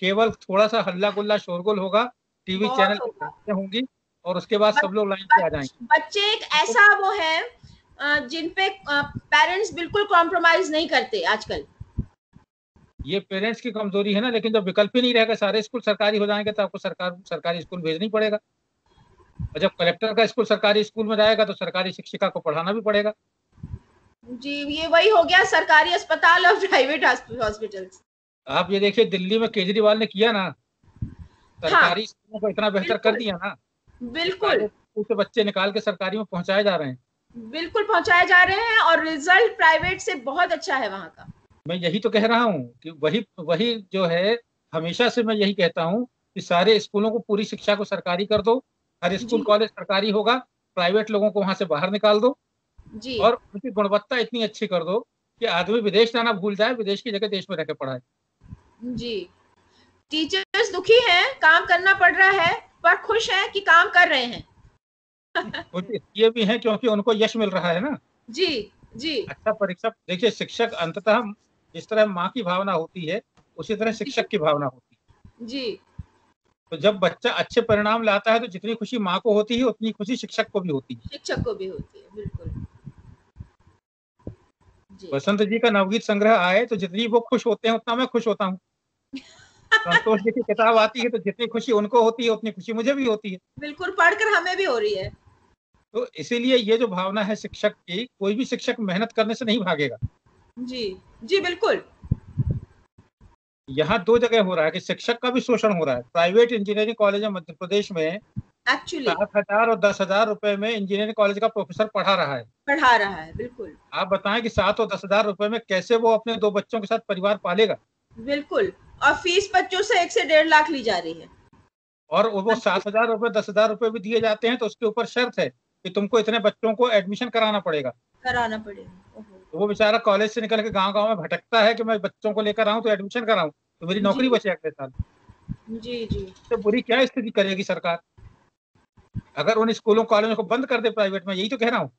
केवल थोड़ा सा हल्ला गुल्ला शोरगुल होगा, टीवी बहुत चैनल होगा। पे होंगी, और उसके बाद सब लोग लाइन पे आ जाएंगे। बच्चे एक ऐसा वो है जिन पे पेरेंट्स बिल्कुल कॉम्प्रोमाइज नहीं करते आजकल। ये पेरेंट्स की कमजोरी है ना, लेकिन जब विकल्प ही नहीं रहेगा, सारे स्कूल सरकारी हो जाएंगे, तो आपको सरकारी स्कूल भेजना ही पड़ेगा। और जब कलेक्टर का स्कूल सरकारी स्कूल में जाएगा, तो सरकारी शिक्षिका को पढ़ाना भी पड़ेगा। जी, ये वही हो गया सरकारी अस्पताल और प्राइवेट हॉस्पिटल्स। आप ये देखिए, दिल्ली में केजरीवाल ने किया ना, सरकारी स्कूलों को इतना बेहतर कर दिया ना, बिल्कुल प्राइवेट स्कूल से बच्चे निकाल के सरकारी में पहुंचाए जा रहे हैं। बिल्कुल पहुंचाए जा रहे हैं, और रिजल्ट प्राइवेट से बहुत अच्छा है वहां का। मैं यही तो कह रहा हूँ कि वही वही जो है, हमेशा से मैं यही कहता हूँ कि सारे स्कूलों को, पूरी शिक्षा को सरकारी कर दो, हर स्कूल जी कॉलेज सरकारी होगा, प्राइवेट लोगों को वहां से बाहर निकाल दो, जी और उनकी गुणवत्ता इतनी अच्छी कर दो कि आदमी विदेश जाना भूल जाए, विदेश की जगह देश में रहकर पढ़ाए। जी। टीचर्स दुखी हैं, काम करना पड़ रहा है, पर खुश हैं कि काम कर रहे हैं। कुछ इसलिए भी है क्योंकि उनको यश मिल रहा है ना। जी जी अच्छा परीक्षा, देखिए शिक्षक अंततः जिस तरह माँ की भावना होती है, उसी तरह शिक्षक की भावना होती है। जी तो जब बच्चा अच्छे परिणाम लाता है, तो जितनी खुशी माँ को होती है, उतनी खुशी शिक्षक को भी होती है। शिक्षक को भी होती है, बिल्कुल। जी बसंत जी का नवगीत संग्रह आए तो जितनी वो खुश होते हैं, उतना मैं खुश होता हूँ। संतोष जी की किताब आती है तो जितनी खुशी उनको होती है, उतनी खुशी मुझे भी होती है। बिल्कुल, पढ़कर हमें भी हो रही है। तो इसीलिए ये जो भावना है शिक्षक की, कोई भी शिक्षक मेहनत करने से नहीं भागेगा। जी जी बिल्कुल। यहाँ दो जगह हो रहा है कि शिक्षक का भी शोषण हो रहा है। प्राइवेट इंजीनियरिंग कॉलेज में मध्य प्रदेश में एक्चुअली 7,000 और 10,000 रुपए में इंजीनियरिंग कॉलेज का प्रोफेसर पढ़ा रहा है। पढ़ा रहा है, बिल्कुल आप बताएं कि 7 और 10,000 रुपए में कैसे वो अपने दो बच्चों के साथ परिवार पालेगा। बिल्कुल और फीस बच्चों से 1 से 1.5 लाख ली जा रही है। और वो 7,000 रुपए 10,000 रुपए भी दिए जाते हैं, तो उसके ऊपर शर्त है कि तुमको इतने बच्चों को एडमिशन कराना पड़ेगा। कराना पड़ेगा। ओहो। तो वो बेचारा कॉलेज से निकल के गांव-गांव में भटकता है कि मैं बच्चों को लेकर आऊं तो एडमिशन कराऊं, तो मेरी नौकरी जी बचे अगले साल। जी जी तो बुरी क्या स्थिति करेगी सरकार अगर उन स्कूलों कॉलेजों को बंद कर दे प्राइवेट में? यही तो कह रहा हूँ।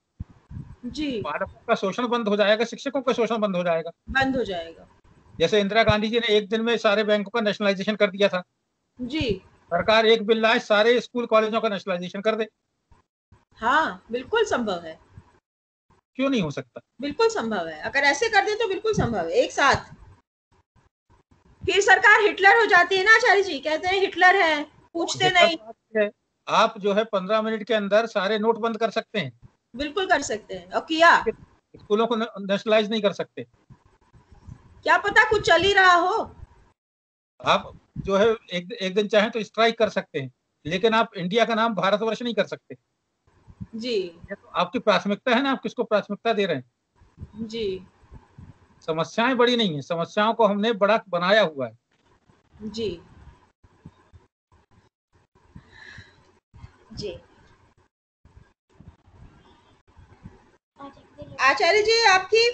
जी, पालकों का शोषण बंद हो जाएगा, शिक्षकों का शोषण बंद हो जाएगा। बंद हो जाएगा। जैसे इंदिरा गांधी जी ने एक दिन में सारे बैंकों का नेशनलाइजेशन कर दिया था। जी सरकार एक बिल लाए, सारे स्कूल कॉलेजों का नेशनलाइजेशन कर दे। हाँ, बिल्कुल संभव है। क्यों नहीं हो सकता? बिल्कुल संभव है। अगर ऐसे कर दे तो बिल्कुल संभव है, एक साथ। फिर सरकार हिटलर हो जाती है ना आचार्य जी, कहते हैं हिटलर है, पूछते नहीं। है, आप जो है 15 मिनट के अंदर सारे नोट बंद कर सकते हैं, बिल्कुल कर सकते हैं, और किया। स्कूलों को नेशनलाइज नहीं कर सकते। क्या पता कुछ चल ही रहा हो। आप जो है एक दिन चाहें तो स्ट्राइक कर सकते हैं, लेकिन आप इंडिया का नाम भारतवर्ष नहीं कर सकते। जी ये तो आपकी प्राथमिकता है ना, आप किसको प्राथमिकता दे रहे हैं। जी समस्याएं बड़ी नहीं है, समस्याओं को हमने बड़ा बनाया हुआ है। जी जी आचार्य जी, आपकी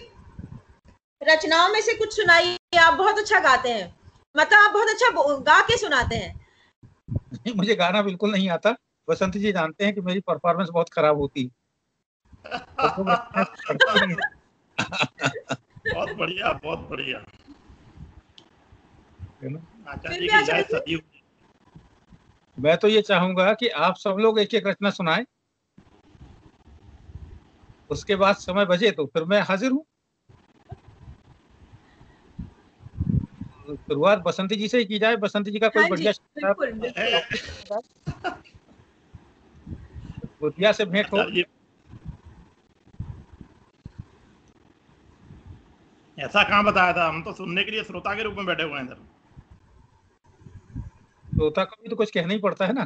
रचनाओं में से कुछ सुनाइए। आप बहुत अच्छा गाते हैं, मतलब आप बहुत अच्छा गा के सुनाते हैं। नहीं, मुझे गाना बिल्कुल नहीं आता। बसंत जी जानते हैं कि मेरी परफॉर्मेंस बहुत खराब होती है। बहुत बढ़िया, बहुत बढ़िया। फिर भी आचार्य जी, सदी मैं तो ये चाहूंगा कि आप सब लोग एक एक रचना सुनाएं, उसके बाद समय बचे तो फिर मैं हाजिर हूँ। शुरुआत बसंती जी से ही की जाए। बसंती जी का कोई हाँ जी, बढ़िया बिल्कुल बिल्कुल। भूतिया से भेंट हो। आचार्य जी, ऐसा कहाँ बताया था? हम तो सुनने के लिए श्रोता के रूप में बैठे हुए हैं इधर। तोता को भी तो कुछ कहना ही पड़ता है ना।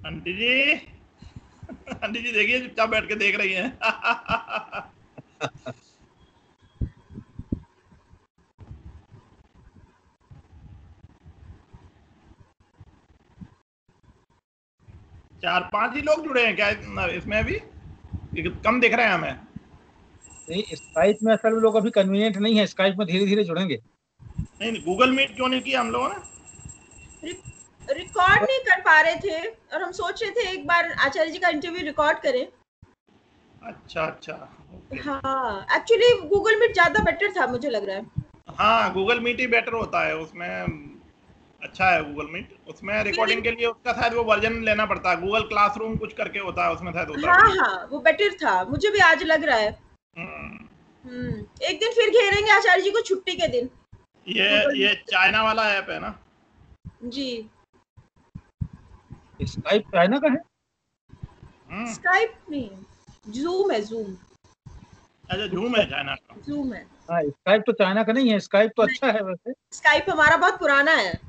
आंटी जी, आंटी जी देखिए चुपचाप बैठ के देख रही हैं। चार पांच ही लोग जुड़े हैं क्या इसमें अभी? कम दिख रहे हैं हमें। नहीं, स्काइप में असल में लोग अभी कन्वीनियंट नहीं है, स्काइप में धीरे धीरे जुड़ेंगे। नहीं, गूगल मीट क्यों नहीं किया हम लोगों ने? रिकॉर्ड नहीं कर पा रहे थे, और हम सोच रहे थे एक बार आचार्य जी का इंटरव्यू रिकॉर्ड करें। अच्छा अच्छा। हाँ, एक्चुअली गूगल मीट ज्यादा बेटर था, मुझे लग रहा है। हाँ, गूगल मीट ही बेटर होता है, उसमें अच्छा है गूगल मीट। उसमें रिकॉर्डिंग के लिए उसका शायद वो वर्जन लेना पड़ता है, गूगल क्लासरूम कुछ करके होता है उसमें शायद होता है। हाँ, वो बेटर था, मुझे भी आज लग रहा है। एक दिन फिर घेरेंगे आचार्य जी को छुट्टी के दिन। ये चाइना वाला ऐप है ना? जी, स्काइप चाइना का है? स्काइप नहीं, जूम है, जूम। अच्छा, जूम है चाइना का। जूम है। हाँ, स्काइप तो चाइना का नहीं है, स्काइप तो अच्छा है वैसे। स्काइप हमारा बहुत पुराना है।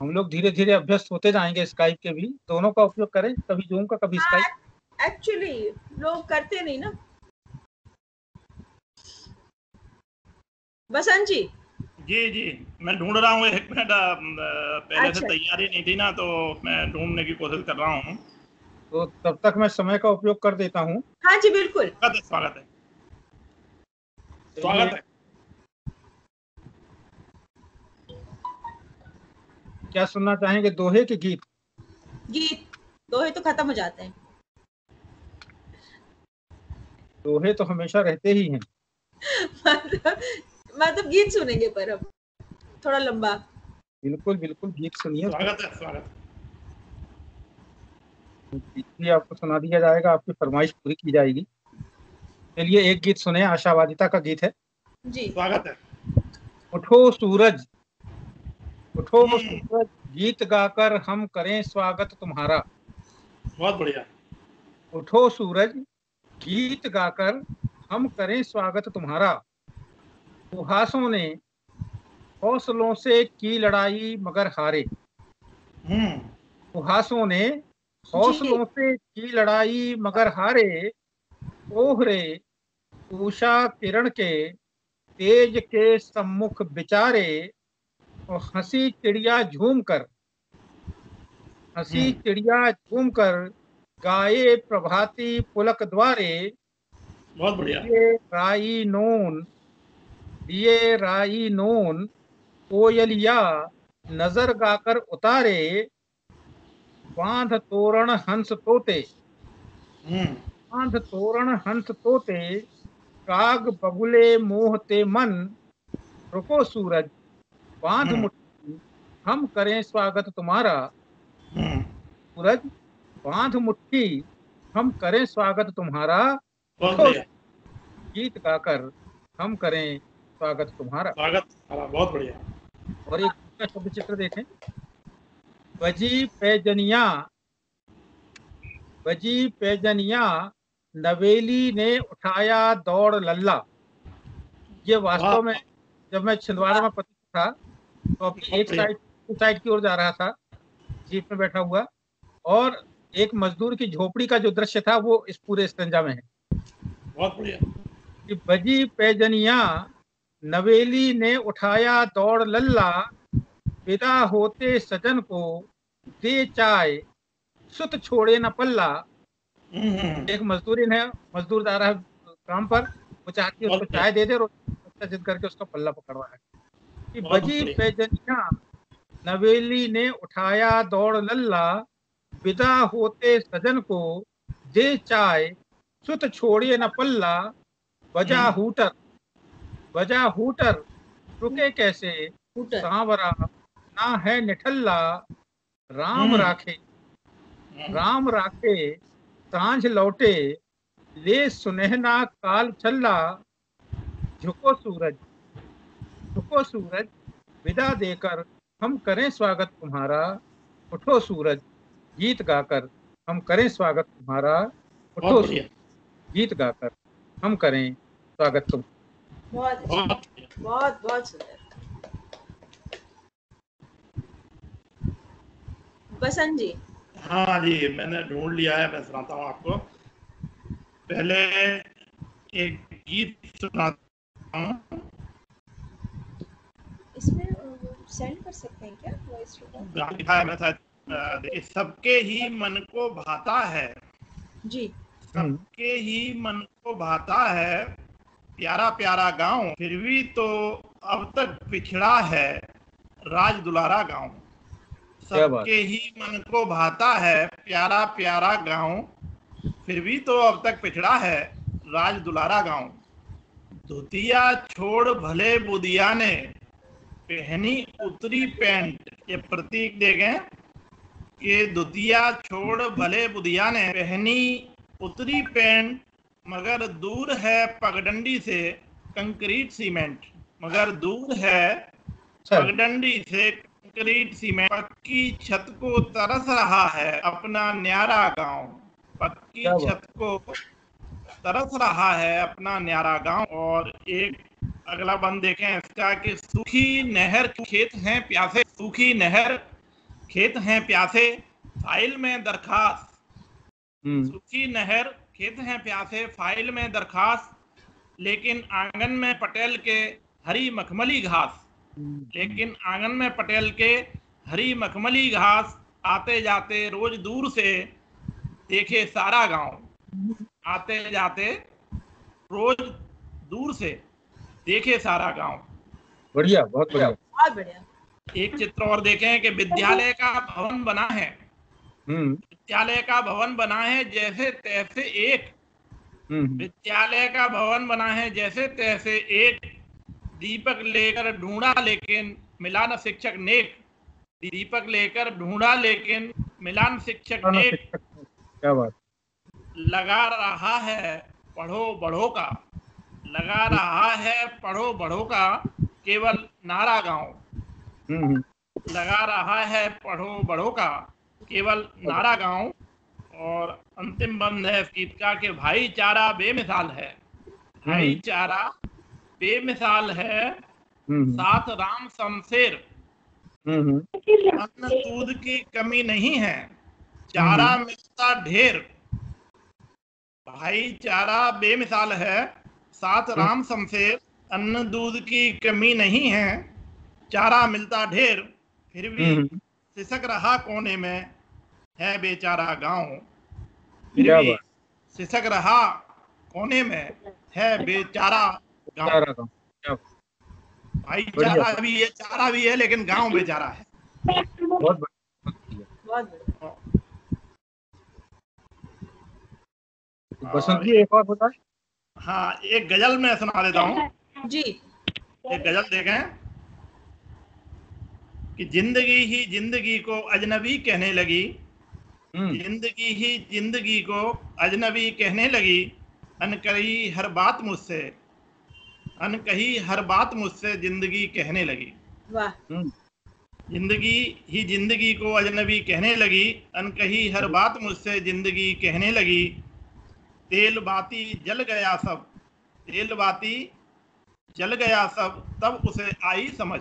हम लोग धीरे धीरे अभ्यस्त होते जाएंगे स्काइप के भी, दोनों का उपयोग करें, कभी जूम का कभी स्काइप। एक्चुअली लोग करते नहीं ना। बसंत जी। जी जी, मैं ढूंढ रहा हूँ, एक मिनट। पहले से तैयारी नहीं थी ना, तो मैं ढूंढने की कोशिश कर रहा हूँ। तो तब तक मैं समय का उपयोग कर देता हूँ। हाँ जी, बिल्कुल। स्वागत है, स्वागत है। क्या सुनना चाहेंगे, दोहे के गीत? गीत, दोहे तो खत्म हो जाते हैं। दोहे तो हमेशा रहते ही हैं। मतलब गीत सुनेंगे, पर अब थोड़ा लंबा। बिल्कुल बिल्कुल, गीत सुनिए। स्वागत है, स्वागत। गीत आपको सुना दिया जाएगा, आपकी फरमाइश पूरी की जाएगी। चलिए एक गीत सुने, आशावादिता का गीत है। जी, स्वागत है। उठो सूरज, उठो सूरज, गीत गाकर हम करें स्वागत तुम्हारा। बहुत बढ़िया। उठो सूरज, गीत गाकर हम करें स्वागत तुम्हारा। सुहासों ने हौसलों से की लड़ाई मगर हारे। सुहासों ने हौसलों से की लड़ाई मगर हारे। ओहरे उषा किरण के तेज के सम्मुख विचारे, और हंसी चिड़िया झूम कर गाये प्रभाती पुलक द्वारे। बहुत बढ़िया। ये राई नोन कोयलिया नजर गाकर उतारे, बांध तोरण हंस तोते काग बगुले मोहते मन। रुको सूरज बांध मुट्ठी हम करें स्वागत तुम्हारा। सूरज बांध मुट्ठी हम करें स्वागत तुम्हारा। बहुत बढ़िया। गीत गाकर हम करें स्वागत तुम्हारा। बहुत बढ़िया। और एक दूसरा शब्द चित्र देखें। बजी पैजनिया नवेली ने उठाया दौड़ लल्ला। ये वास्तव में जब मैं छिंदवाड़ा में पति था तो अपनी एक साइड की ओर जा रहा था, जीप में बैठा हुआ, और एक मजदूर की झोपड़ी का जो दृश्य था वो इस पूरे स्टंजा में है। बहुत बढ़िया। कि बजी पैजनिया नवेली ने उठाया दौड़ लल्ला, विदा होते सजन को दे चाय सुत छोड़े न पल्ला। एक मजदूर जा रहा है काम पर, वो चाहती है उसको चाय दे दे और जिद करके उसका पल्ला पकड़वा है। कि बजी पैजनिया नवेली ने उठाया दौड़ लल्ला, विदा होते सजन को दे चाय सुत छोड़े न पल्ला। बजा हूटर रुके कैसे सांवरा ना है निठल्ला। राम राखे सांझ लौटे ले सुनहना काल छल्ला। झुको सूरज विदा देकर हम करें स्वागत तुम्हारा। उठो सूरज गीत गाकर हम करें स्वागत तुम्हारा। उठो गीत गाकर हम करें स्वागत तुम्हारा। बहुत सुंदर। बसंत जी। हाँ जी, मैंने ढूंढ लिया है, मैं सुनाता हूँ आपको। पहले एक गीत सुनाता हूँ। इसमें सेंड कर सकते हैं क्या वॉइस रिकॉर्ड? सबके ही मन को भाता है जी, सबके ही मन को भाता है, प्यारा प्यारा गांव फिर भी तो अब तक पिछड़ा है, राज दुलारा गांव। सबके ही मन को भाता है, प्यारा प्यारा गांव फिर भी तो अब तक पिछड़ा है, राज दुलारा गांव। धोतिया छोड़ भले बुदिया ने पहनी उतरी पैंट। ये प्रतीक देखें कि धोतिया छोड़ भले बुदिया ने पहनी उतरी पैंट, मगर दूर है पगडंडी से कंक्रीट सीमेंट। मगर दूर है पगडंडी से कंक्रीट सीमेंट। पक्की छत को तरस रहा है अपना न्यारा गांव। पक्की छत को तरस रहा है अपना न्यारा गांव। और एक अगला बंद देखें इसका कि सूखी नहर खेत हैं प्यासे, सूखी नहर खेत हैं प्यासे, फाइल में दरखास्त। सूखी नहर खेत हैं प्यासे, फाइल में दरखास्त, लेकिन आंगन में पटेल के हरी मखमली घास। लेकिन आंगन में पटेल के हरी मखमली घास, आते जाते रोज दूर से देखे सारा गांव। आते जाते रोज दूर से देखे सारा गांव। बढ़िया, बहुत बढ़िया, बहुत बढ़िया। एक चित्र और देखें कि विद्यालय का भवन बना है। विद्यालय का भवन बना है जैसे तैसे एक। विद्यालय का भवन बना है जैसे तैसे एक, दीपक लेकर ढूंढा लेकिन मिला न शिक्षक नेक। दीपक लेकर ढूंढा लेकिन मिला न शिक्षक नेक। क्या बात। लगा रहा है पढ़ो बढ़ो का, लगा रहा है पढ़ो बढ़ो का, केवल नारा गांव। लगा रहा है पढ़ो बढ़ो का, केवल नारा गांव। और अंतिम बंद है इस गीत का कि भाईचारा बेमिसाल है। भाईचारा बेमिसाल है, साथ राम शमशेर। अन्न दूध की कमी नहीं है, चारा मिलता ढेर। भाईचारा बेमिसाल है, साथ राम शमशेर, अन्न दूध की कमी नहीं है, चारा मिलता ढेर फिर भी सिसक रहा कोने में, है बेचारा गांव फिर क्या भी बात। सिसक रहा कोने में, है बेचारा गांव। चारा गाँव, क्या भाईचारा बढ़िया। भी है, चारा भी है, लेकिन गांव बेचारा है। बहुत बढ़िया। बहुत बढ़िया। बसंत जी एक और बताए। हाँ, एक गजल मैं सुना देता हूँ। जी एक गजल देखें कि जिंदगी ही जिंदगी को अजनबी कहने लगी, जिंदगी ही जिंदगी को अजनबी कहने लगी, अनकही हर बात मुझसे, अनकही हर बात मुझसे जिंदगी कहने लगी। वाह। जिंदगी ही जिंदगी को अजनबी कहने लगी, अनकही हर बात मुझसे जिंदगी कहने लगी, तेल बाती जल गया सब, तेल बाती जल गया सब, तब उसे आई समझ,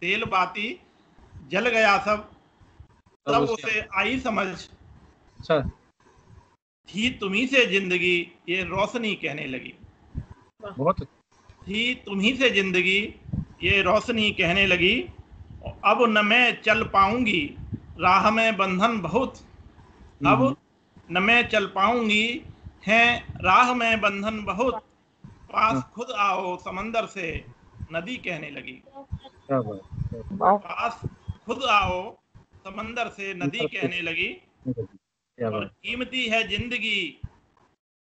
तेल बाती जल गया सब, तब उसे आई समझ, थी तुम्ही से जिंदगी ये रोशनी कहने लगी, बहुत थी तुम्ही से जिंदगी ये रोशनी कहने लगी, अब न मैं चल पाऊंगी राह में बंधन बहुत, अब न मैं चल पाऊंगी है राह में बंधन बहुत, पास खुद आओ समंदर से नदी कहने लगी, पास खुद आओ समंदर से नदी कहने लगी, और कीमती है जिंदगी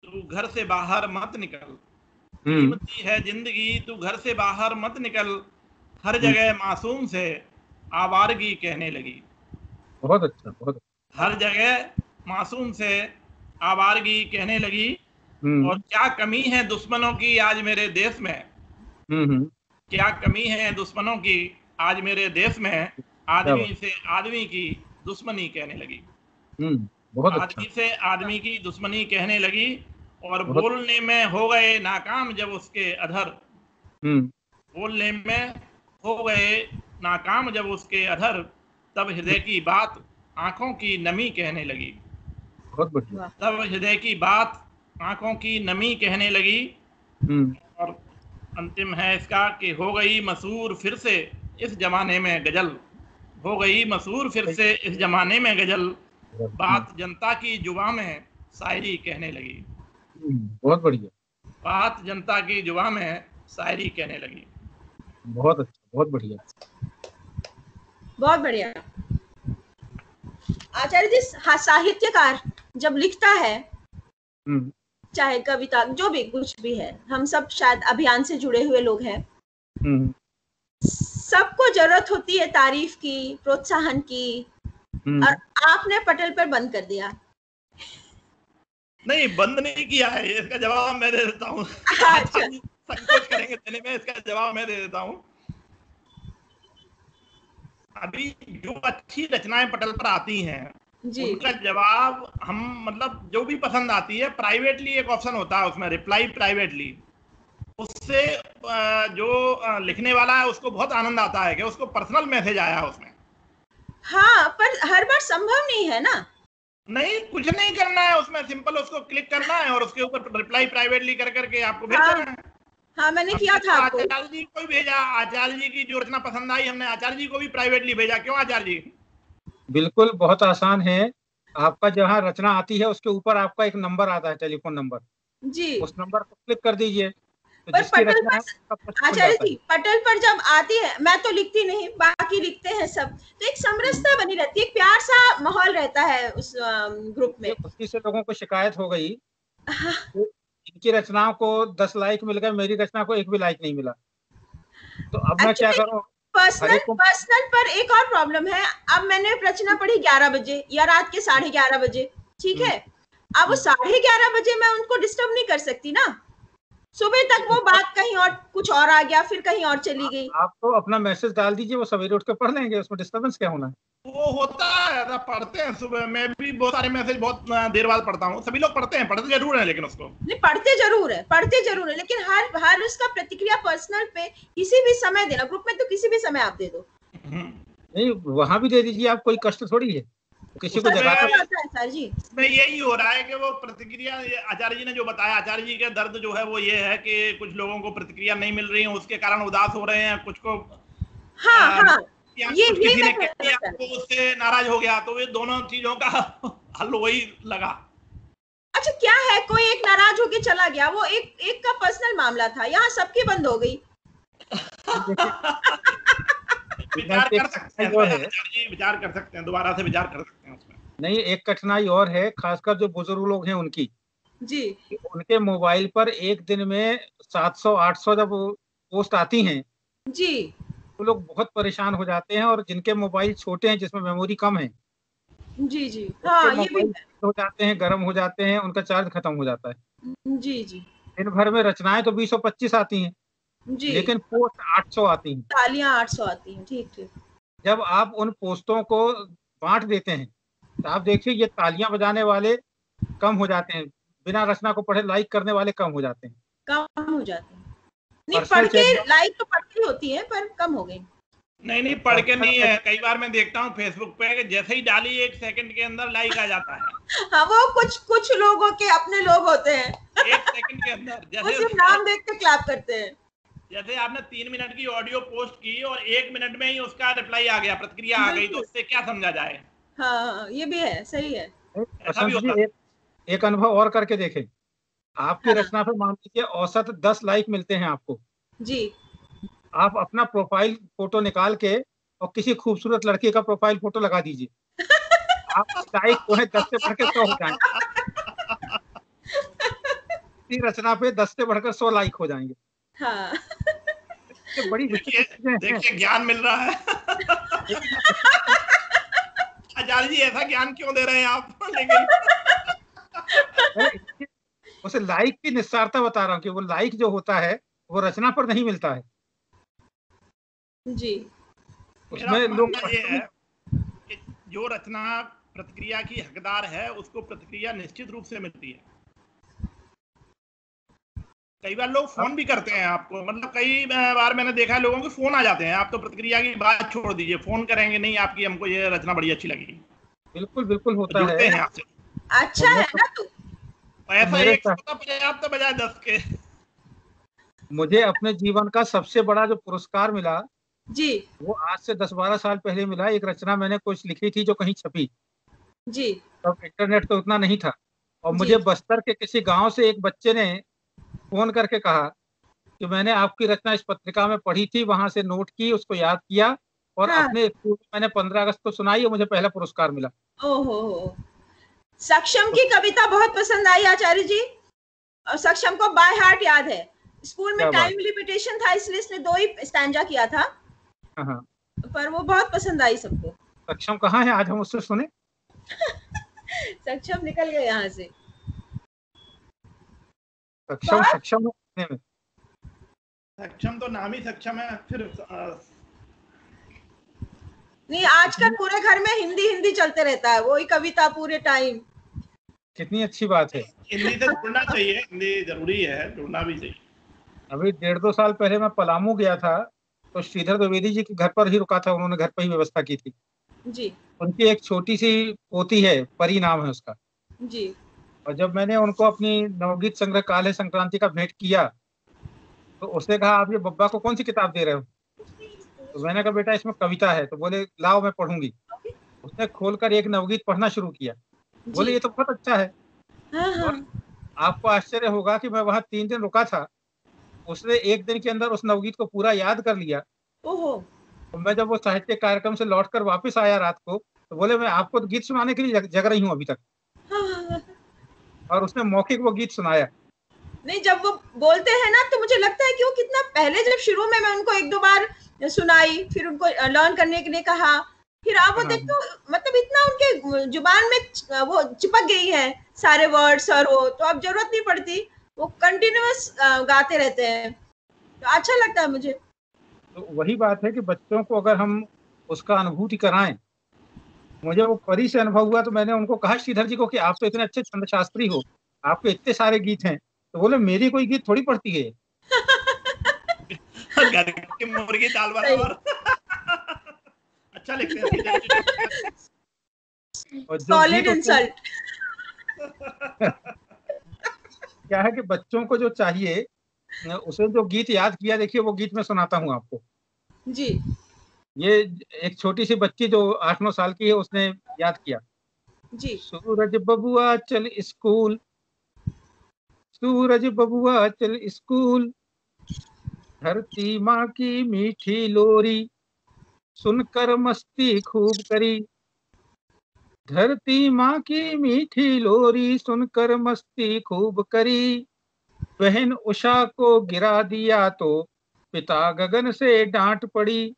तू घर से बाहर मत निकल, कीमती है जिंदगी तू घर से बाहर मत निकल, हर जगह मासूम से आवारगी कहने लगी। बहुत अच्छा, बहुत अच्छा। हर जगह मासूम से आवारगी कहने लगी, और क्या कमी है दुश्मनों की आज मेरे देश में, क्या कमी है दुश्मनों की आज मेरे देश में, आदमी से आदमी की दुश्मनी कहने लगी, बहुत अच्छा। आदमी से आदमी की दुश्मनी कहने लगी, और बोलने में हो गए नाकाम जब उसके अधर, बोलने में हो गए नाकाम जब उसके अधर, तब हृदय की बात आंखों की नमी कहने लगी, बहुत बढ़िया। तब हृदय की बात आंखों की नमी कहने लगी, और अंतिम है इसका कि हो गई मशहूर फिर से इस जमाने में गजल, हो गई मशहूर फिर से इस जमाने में गजल, बात जनता की जुबान में शायरी कहने लगी, बहुत बढ़िया। बात जनता की जुबान में शायरी कहने लगी। बहुत अच्छा, बहुत बढ़िया, बहुत बढ़िया। आचार्य जी, साहित्यकार जब लिखता है, चाहे कविता जो भी कुछ भी है, हम सब शायद अभियान से जुड़े हुए लोग हैं, सबको जरूरत होती है तारीफ की, प्रोत्साहन की, और आपने पटल पर बंद कर दिया। नहीं, बंद नहीं किया है, इसका जवाब मैं दे देता हूँ। अच्छा। संकोच करेंगे देने में, इसका जवाब मैं दे देता हूँ। अभी जो अच्छी रचनाएं पटल पर आती हैं, उनका जवाब हम मतलब जो भी पसंद आती है, प्राइवेटली एक ऑप्शन होता है उसमें, रिप्लाई प्राइवेटली, उससे जो लिखने वाला है उसको बहुत आनंद आता है कि उसको पर्सनल मैसेज आया उसमें। हाँ, पर हर बार संभव नहीं है ना। नहीं, कुछ नहीं करना है उसमें, सिंपल उसको क्लिक करना है और उसके ऊपर रिप्लाई प्राइवेटली कर करके आपको भेज देना है। हाँ, मैंने किया था आपको। आचार्य जी को भी भेजा, आचार्य जी की जो रचना पसंद आई हमने आचार्य जी को भी प्राइवेटली भेजा। क्यों आचार्य जी? बिल्कुल, बहुत आसान है। आपका जहाँ रचना आती है उसके ऊपर आपका एक नंबर आता है, टेलीफोन नंबर जी, उस नंबर पर क्लिक कर दीजिए। तो पर पटल पर आचार्य जी, पटल पर जब आती है, मैं तो लिखती नहीं, बाकी लिखते हैं सब, तो एक समरसता बनी रहती है, एक प्यार सा माहौल रहता है उस ग्रुप में। उसी से लोगों को शिकायत हो गई, इनकी रचनाओं को 10 लाइक मिल गए, मेरी रचना को एक भी लाइक नहीं मिला, तो अब मैं क्या करूं? पर्सनल पर एक और प्रॉब्लम है। अब मैंने रचना पढ़ी 11 बजे या रात के 11:30 बजे, ठीक है, अब वो 11:30 बजे मैं उनको डिस्टर्ब नहीं कर सकती ना, सुबह तक वो बात कहीं और कुछ और आ गया, फिर कहीं और चली गई। आप तो अपना मैसेज डाल दीजिए, वो सवेरे उठ के पढ़ लेंगे, उसमें डिस्टर्बेंस क्या होना है? वो होता है, पढ़ते हैं सुबह, मैं भी बहुत सारे मैसेज बहुत देर बाद पढ़ता हूँ, सभी लोग पढ़ते हैं, पढ़ते जरूर है, लेकिन उसको नहीं, पढ़ते जरूर है, लेकिन हर उसका प्रतिक्रिया पर्सनल पे किसी भी समय देना, ग्रुप में तो किसी भी समय आप दे दो। नहीं, वहां भी दे दीजिए आप, कोई कष्ट थोड़ी है। किसी को उसमें- जगाता होता है सर जी। इसमें यही हो रहा है कि वो प्रतिक्रिया, आचार्य जी ने जो बताया, आचार्य जी का दर्द जो है वो ये है कि कुछ लोगों को प्रतिक्रिया नहीं मिल रही है, उसके कारण उदास हो रहे हैं, कुछ को हाँ आ, हाँ, या ये कुछ किसी ने मैं कह दिया तो उससे नाराज हो गया, तो ये दोनों चीजों का हल वही लगा। अच्छा क्या है, कोई एक नाराज होके चला गया, वो एक का पर्सनल मामला था, यहाँ सबकी बंद हो गई। विचार कर सकते हैं और है। आचार्य जी, विचार कर सकते हैं, दोबारा से विचार कर सकते हैं उसमें। नहीं, एक कठिनाई और है, खासकर जो बुजुर्ग लोग हैं उनकी, जी कि उनके मोबाइल पर एक दिन में 700-800 जब पोस्ट आती हैं, जी तो लोग बहुत परेशान हो जाते हैं। और जिनके मोबाइल छोटे हैं, जिसमें मेमोरी कम है, जी जी, हाँ उनके ये भी मोबाइल हो जाते हैं, गर्म हो जाते हैं, उनका चार्ज खत्म हो जाता है। है। जी जी दिन भर में रचनाएं तो 20-25 आती हैं, जी, लेकिन पोस्ट 800 आती हैं। तालियां 800 आती हैं, ठीक ठीक। जब आप उन पोस्टों को बांट देते हैं, तो आप देखिए ये तालियां बजाने वाले कम हो जाते हैं, बिना रचना को पढ़े लाइक करने वाले कम हो जाते हैं। कम हो जाते हैं, नहीं पर्सनल पढ़ के चैट- लाइक तो पढ़ती होती है पर कम हो गई। नहीं पढ़ के नहीं है, कई बार मैं देखता हूँ फेसबुक पे कि जैसे ही डाली 1 सेकंड के अंदर लाइक आ जाता है। हाँ वो कुछ लोगों के अपने लोग होते हैं, 1 सेकंड के अंदर, वो सिर्फ जैसे नाम देख के क्लैप करते हैं। जैसे आपने 3 मिनट की ऑडियो पोस्ट की और 1 मिनट में ही उसका रिप्लाई आ गया, प्रतिक्रिया आ गई, तो उससे क्या समझा जाए? हाँ ये भी है, सही है। ऐसा भी बसंत होता जी, एक अनुभव और करके देखें। आपकी हाँ। रचना पे मान लीजिए औसत 10 लाइक मिलते हैं आपको, जी आप अपना प्रोफाइल फोटो निकाल के और किसी खूबसूरत लड़की का प्रोफाइल फोटो लगा दीजिए, आपकी लाइक जो है 10 से बढ़ के 100 हो जाएंगे। इसी रचना पे 10 से बढ़कर 100 लाइक हो जाएंगे। हाँ ये बड़ी विचित्र चीजें हैं। देखिए ज्ञान मिल रहा है। आचार्य जी ऐसा ज्ञान क्यों दे रहे हैं आप? लेकिन उसे लाइक की निस्सारता बता रहा हूँ कि वो लाइक जो होता है वो रचना पर नहीं मिलता है। जी मेरा उसमें लोग मानना ये है कि जो रचना प्रतिक्रिया की हकदार है उसको प्रतिक्रिया निश्चित रूप से मिलती है। कई बार लोग फोन भी करते हैं आपको, मतलब कई बार मैंने देखा है लोगों के फोन आ जाते हैं, आप तो प्रतिक्रिया की बात छोड़ दीजिए, फोन करेंगे नहीं आपकी, हमको ये रचना बड़ी अच्छी लगी, बिल्कुल बिल्कुल होता जुड़ते है। हैं आपसे। अच्छा है ना तू। ऐसा मेरे एक होता पर्याप्त बजाय 10 के। मुझे अपने जीवन का सबसे बड़ा जो पुरस्कार मिला जी वो आज से 10-12 साल पहले मिला। एक रचना मैंने कुछ लिखी थी जो कहीं छपी, जी तब इंटरनेट तो उतना नहीं था, और जी। मुझे बस्तर के किसी गांव से एक बच्चे ने फोन करके कहा कि मैंने आपकी रचना इस पत्रिका में पढ़ी थी, वहां से नोट की, उसको याद किया, और हाँ। अपने स्कूल में मैंने 15 अगस्त को सुनाई और मुझे पहला पुरस्कार मिला। ओहो, सक्षम की कविता बहुत पसंद आई आचार्य जी, और सक्षम को बाय हार्ट याद है। स्कूल में क्या बात। टाइम लिमिटेशन था इसलिए इसने 2 ही स्टैंजा किया था, हाँ हाँ। पर वो बहुत पसंद आई सबको। सक्षम कहाँ है, आज हम उससे सुने। सक्षम निकल गए यहाँ से। सक्षम सक्षम है में। सक्षम तो नाम ही सक्षम है, फिर नहीं आजकल पूरे घर में हिंदी हिंदी चलते रहता है, वही कविता पूरे टाइम। कितनी अच्छी बात है। हिंदी से जुड़ना चाहिए, हिंदी जरूरी है, जुड़ना भी चाहिए। अभी 1.5-2 साल पहले मैं पलामू गया था, तो श्रीधर द्विवेदी जी के घर पर ही रुका था, उन्होंने घर पर ही व्यवस्था की थी। जी उनकी एक छोटी सी पोती है, परी नाम है उसका, जी और जब मैंने उनको अपनी नवगीत संग्रह काले संक्रांति का भेंट किया, तो उसने कहा आप ये बब्बा को कौन सी किताब दे रहे हो? तो मैंने कहा बेटा इसमें कविता है। तो बोले लाओ मैं पढ़ूंगी। उसने खोलकर एक नवगीत पढ़ना शुरू किया, बोले ये तो बहुत अच्छा है। हाँ हाँ। और आपको आश्चर्य होगा कि मैं वहां 3 दिन रुका था, उसने 1 दिन के अंदर उस नवगीत को पूरा याद कर लिया। ओहो, तो मैं जब वो साहित्य कार्यक्रम से लौटकर वापस आया रात को, तो बोले मैं आपको तो गीत सुनाने के लिए जग रही हूँ अभी तक, हाँ, हाँ, हाँ। और उसने मौखिक वो गीत सुनाया। नहीं जब वो बोलते हैं ना तो मुझे लगता है कि वो कितना पहले, जब शुरू में मैं उनको 1-2 बार सुनाई, फिर उनको लर्न करने के लिए कहा, फिर आप वो हाँ। देखो मतलब इतना उनके जुबान में वो चिपक गई है सारे वर्ड्स, और वो तो अब जरूरत नहीं पड़ती, वो कंटिन्यूअस गाते रहते हैं, तो अच्छा लगता है मुझे। तो वही बात है कि बच्चों को अगर हम उसका अनुभूति कराएं, मुझे वो परी से अनुभव हुआ, तो मैंने उनको कहा श्रीधर जी को कि आप तो इतने अच्छे छंद शास्त्री हो, आपके इतने सारे गीत हैं, तो बोले मेरी कोई गीत थोड़ी पड़ती है। घर की मुर्गी दाल बराबर। अच्छा लिखते हैं। और जो सॉलिड गीत होते हैं, इंसल्ट। क्या है कि बच्चों को जो चाहिए उसे जो गीत याद किया, देखिए वो गीत मैं सुनाता हूँ आपको। जी ये एक छोटी सी बच्ची जो 8-9 साल की है, उसने याद किया। जी सूरज बबुआ चल स्कूल, सूरज बबुआ चल स्कूल, धरती माँ की मीठी लोरी, सुनकर मस्ती खूब करी। धरती माँ की मीठी लोरी, सुनकर मस्ती खूब करी। बहन उषा को गिरा दिया तो पिता गगन से डांट पड़ी।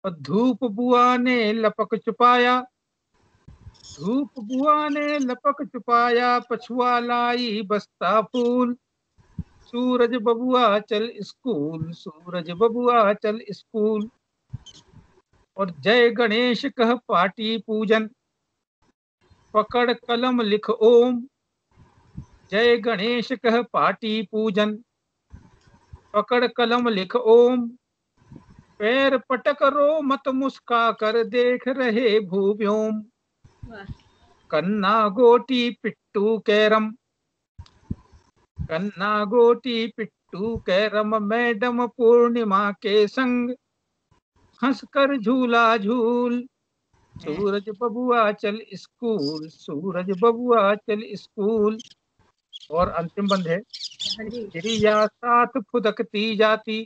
और धूप बुआ ने लपक छुपाया, धूप बुआ ने लपक छुपाया, पछुआ लाई बस्ता फूल। सूरज बबुआ चल स्कूल, सूरज बबुआ चल स्कूल। और जय गणेश कह पाटी पूजन, पकड़ कलम लिख ओम। जय गणेश कह पाटी पूजन, पकड़ कलम लिख ओम। पैर पटक रो मत मुस्का कर, देख रहे भूव्योम। वाह, कन्ना गोटी पिट्टू कैरम, कन्ना गोटी पिट्टू कैरम, मैडम पूर्णिमा के संग हंसकर झूला झूल। सूरज बबुआ चल स्कूल, सूरज बबुआ चल स्कूल। और अंतिम बंद है। हाँ जी। चिड़िया साथ फुदकती जाती,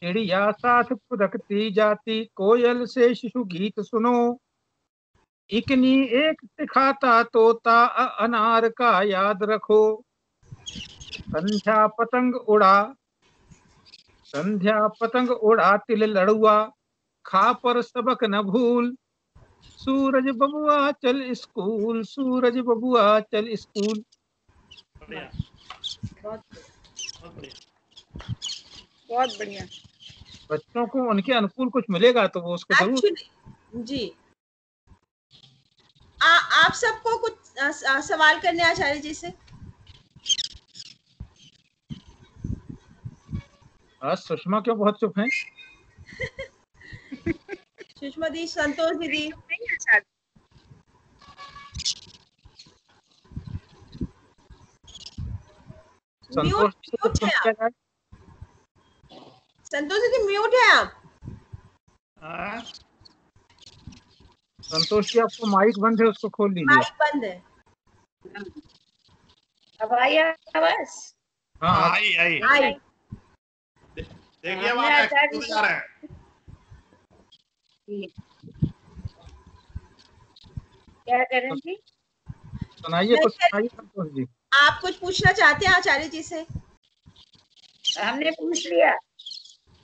चिड़िया साथ फुदकती जाती, कोयल से शिशु गीत सुनो। इकनी एक सिखाता तोता, अनार का याद रखो। संध्या पतंग उड़ा, संध्या पतंग उड़ा तिल लड़ुआ, खा पर सबक न भूल। सूरज बबुआ चल स्कूल, सूरज बबुआ चल स्कूल। बढ़िया, बहुत बहुत बढ़िया। बहुत बढ़िया। बच्चों को उनके अनुकूल कुछ मिलेगा तो वो उसको जरूर। एक्चुअली जी, आप सबको कुछ सवाल करने आचार्य जी से। आज सुषमा क्यों बहुत चुप है? सुषमा दी, संतोष दीदी, नहीं है शायद। संतोष जी से कुछ म्यूट सुन है लिया आप, जाए। संतोष दीदी म्यूट है आप। हाँ? संतोष जी आपको माइक बंद है, उसको खोल लीजिए। माइक बंद है। अब आई आवाज? हाँ हाँ, आप आई आई। आई। देखिए अब हमने आप आचार्य एक्टिव जी जा रहे हैं। क्या करें जी? सुनाइए, मैं कुछ कह सुनाइए संतोष जी। आप कुछ पूछना चाहते हैं आचार्य जी से? हमने पूछ लिया।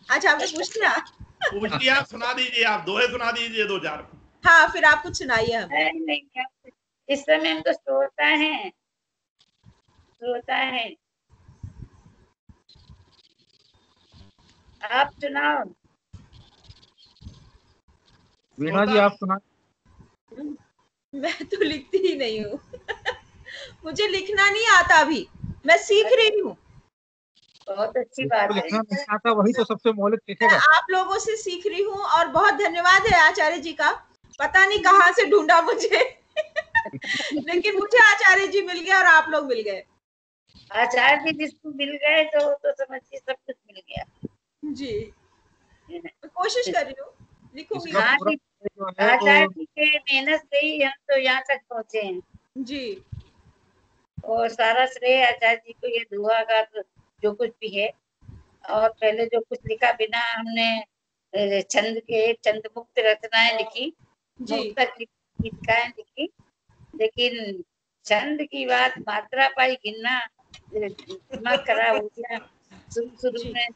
अच्छा, आपने पूछ लिया। पूछ लिया, सुना दीजिए, आप दोहे सुना दीजिए 2-4। हाँ, फिर आप कुछ सुनाइए हमें। नहीं नहीं, इस समय हम तो श्रोता हैं, श्रोता है। आप सुनाओ। वीणा जी आप सुना। मैं तो लिखती ही नहीं हूँ। मुझे लिखना नहीं आता अभी, मैं सीख रही हूँ। बहुत अच्छी जिसको बात है। लिखना नहीं आता वही तो सबसे मौलिक मैं लिखेगा। आप लोगों से सीख रही हूँ और बहुत धन्यवाद है आचार्य जी का। पता नहीं कहाँ से ढूंढा मुझे। लेकिन मुझे आचार्य जी मिल गए और आप लोग मिल गए। आचार्य जी जिसको मिल गए तो समझिए सब कुछ मिल गया। जी, मैं कोशिश कर रही हूँ, लिखूंगी इसका मैं। हाँ पूरा जी, जो है आचार्य वो जी के मेहनत से ही हम तो यहाँ तक पहुँचे हैं। जी और सारा श्रेय आचार्य जी को, ये दुआ का तो जो कुछ भी है। और पहले जो कुछ लिखा, बिना हमने छंद के, छंद मुक्त रचनाएं लिखी, जी मुक्तक गीतिकाएं लिखी, लेकिन छंद की बात, मात्रा पाई गिनना, दिमाग खराब हो गया शुरू जी। में।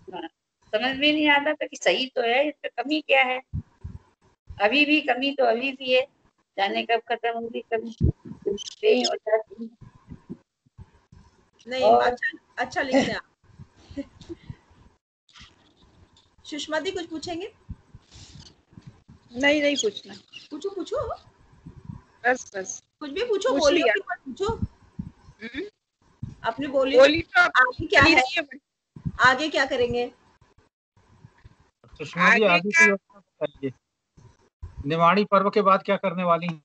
हाँ, समझ में नहीं आता था कि सही तो है, इस पे कमी क्या है। अभी भी कमी तो अभी भी है, जाने कब खत्म होगी कमी, पे ही हो जाती है। नहीं, और अच्छा अच्छा लिखते हैं आप। सुषमा दी कुछ पूछेंगे? नहीं नहीं पूछना, पूछो पूछो, बस बस कुछ भी पूछो, पूछ बोलियो लिया। कि मत पूछो, हम्म, अपनी बोलियो। बोली तो अब आगे क्या बनी है, रही है। आगे क्या करेंगे? सुषमा जी आगे आगे का की योजना बताइए। निमाड़ी पर्व के बाद क्या करने वाली हैं?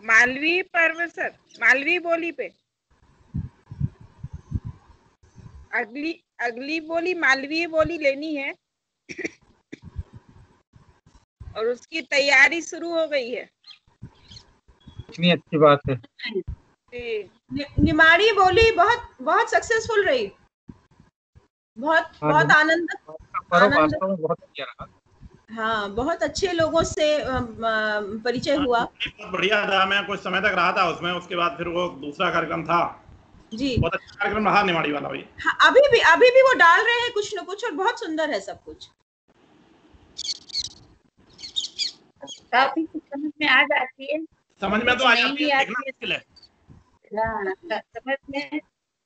मालवी पर्व सर, मालवी बोली पे अगली अगली बोली मालवीय बोली लेनी है और उसकी तैयारी शुरू हो गई है। इतनी अच्छी बात है। जी, निमाड़ी बोली बहुत बहुत सक्सेसफुल रही, बहुत हाँ, बहुत आनंद पर्व आनंद वास्तव में बहुत अच्छा रहा। हाँ, बहुत अच्छे लोगों से परिचय हुआ। बहुत बढ़िया था, मैं कुछ समय तक रहा था उसमें, उसके बाद फिर वो दूसरा कार्यक्रम था, जी बहुत अच्छा कार्यक्रम रहा निमाड़ी वाला भी। हाँ, अभी भी वो डाल रहे हैं कुछ न कुछ और बहुत सुंदर है सब कुछ। काफी कुछ समझ में आ जाती है, समझ में तो आ नहीं जाती भी है, आती देखना है। मुश्किल है। हाँ, समझ में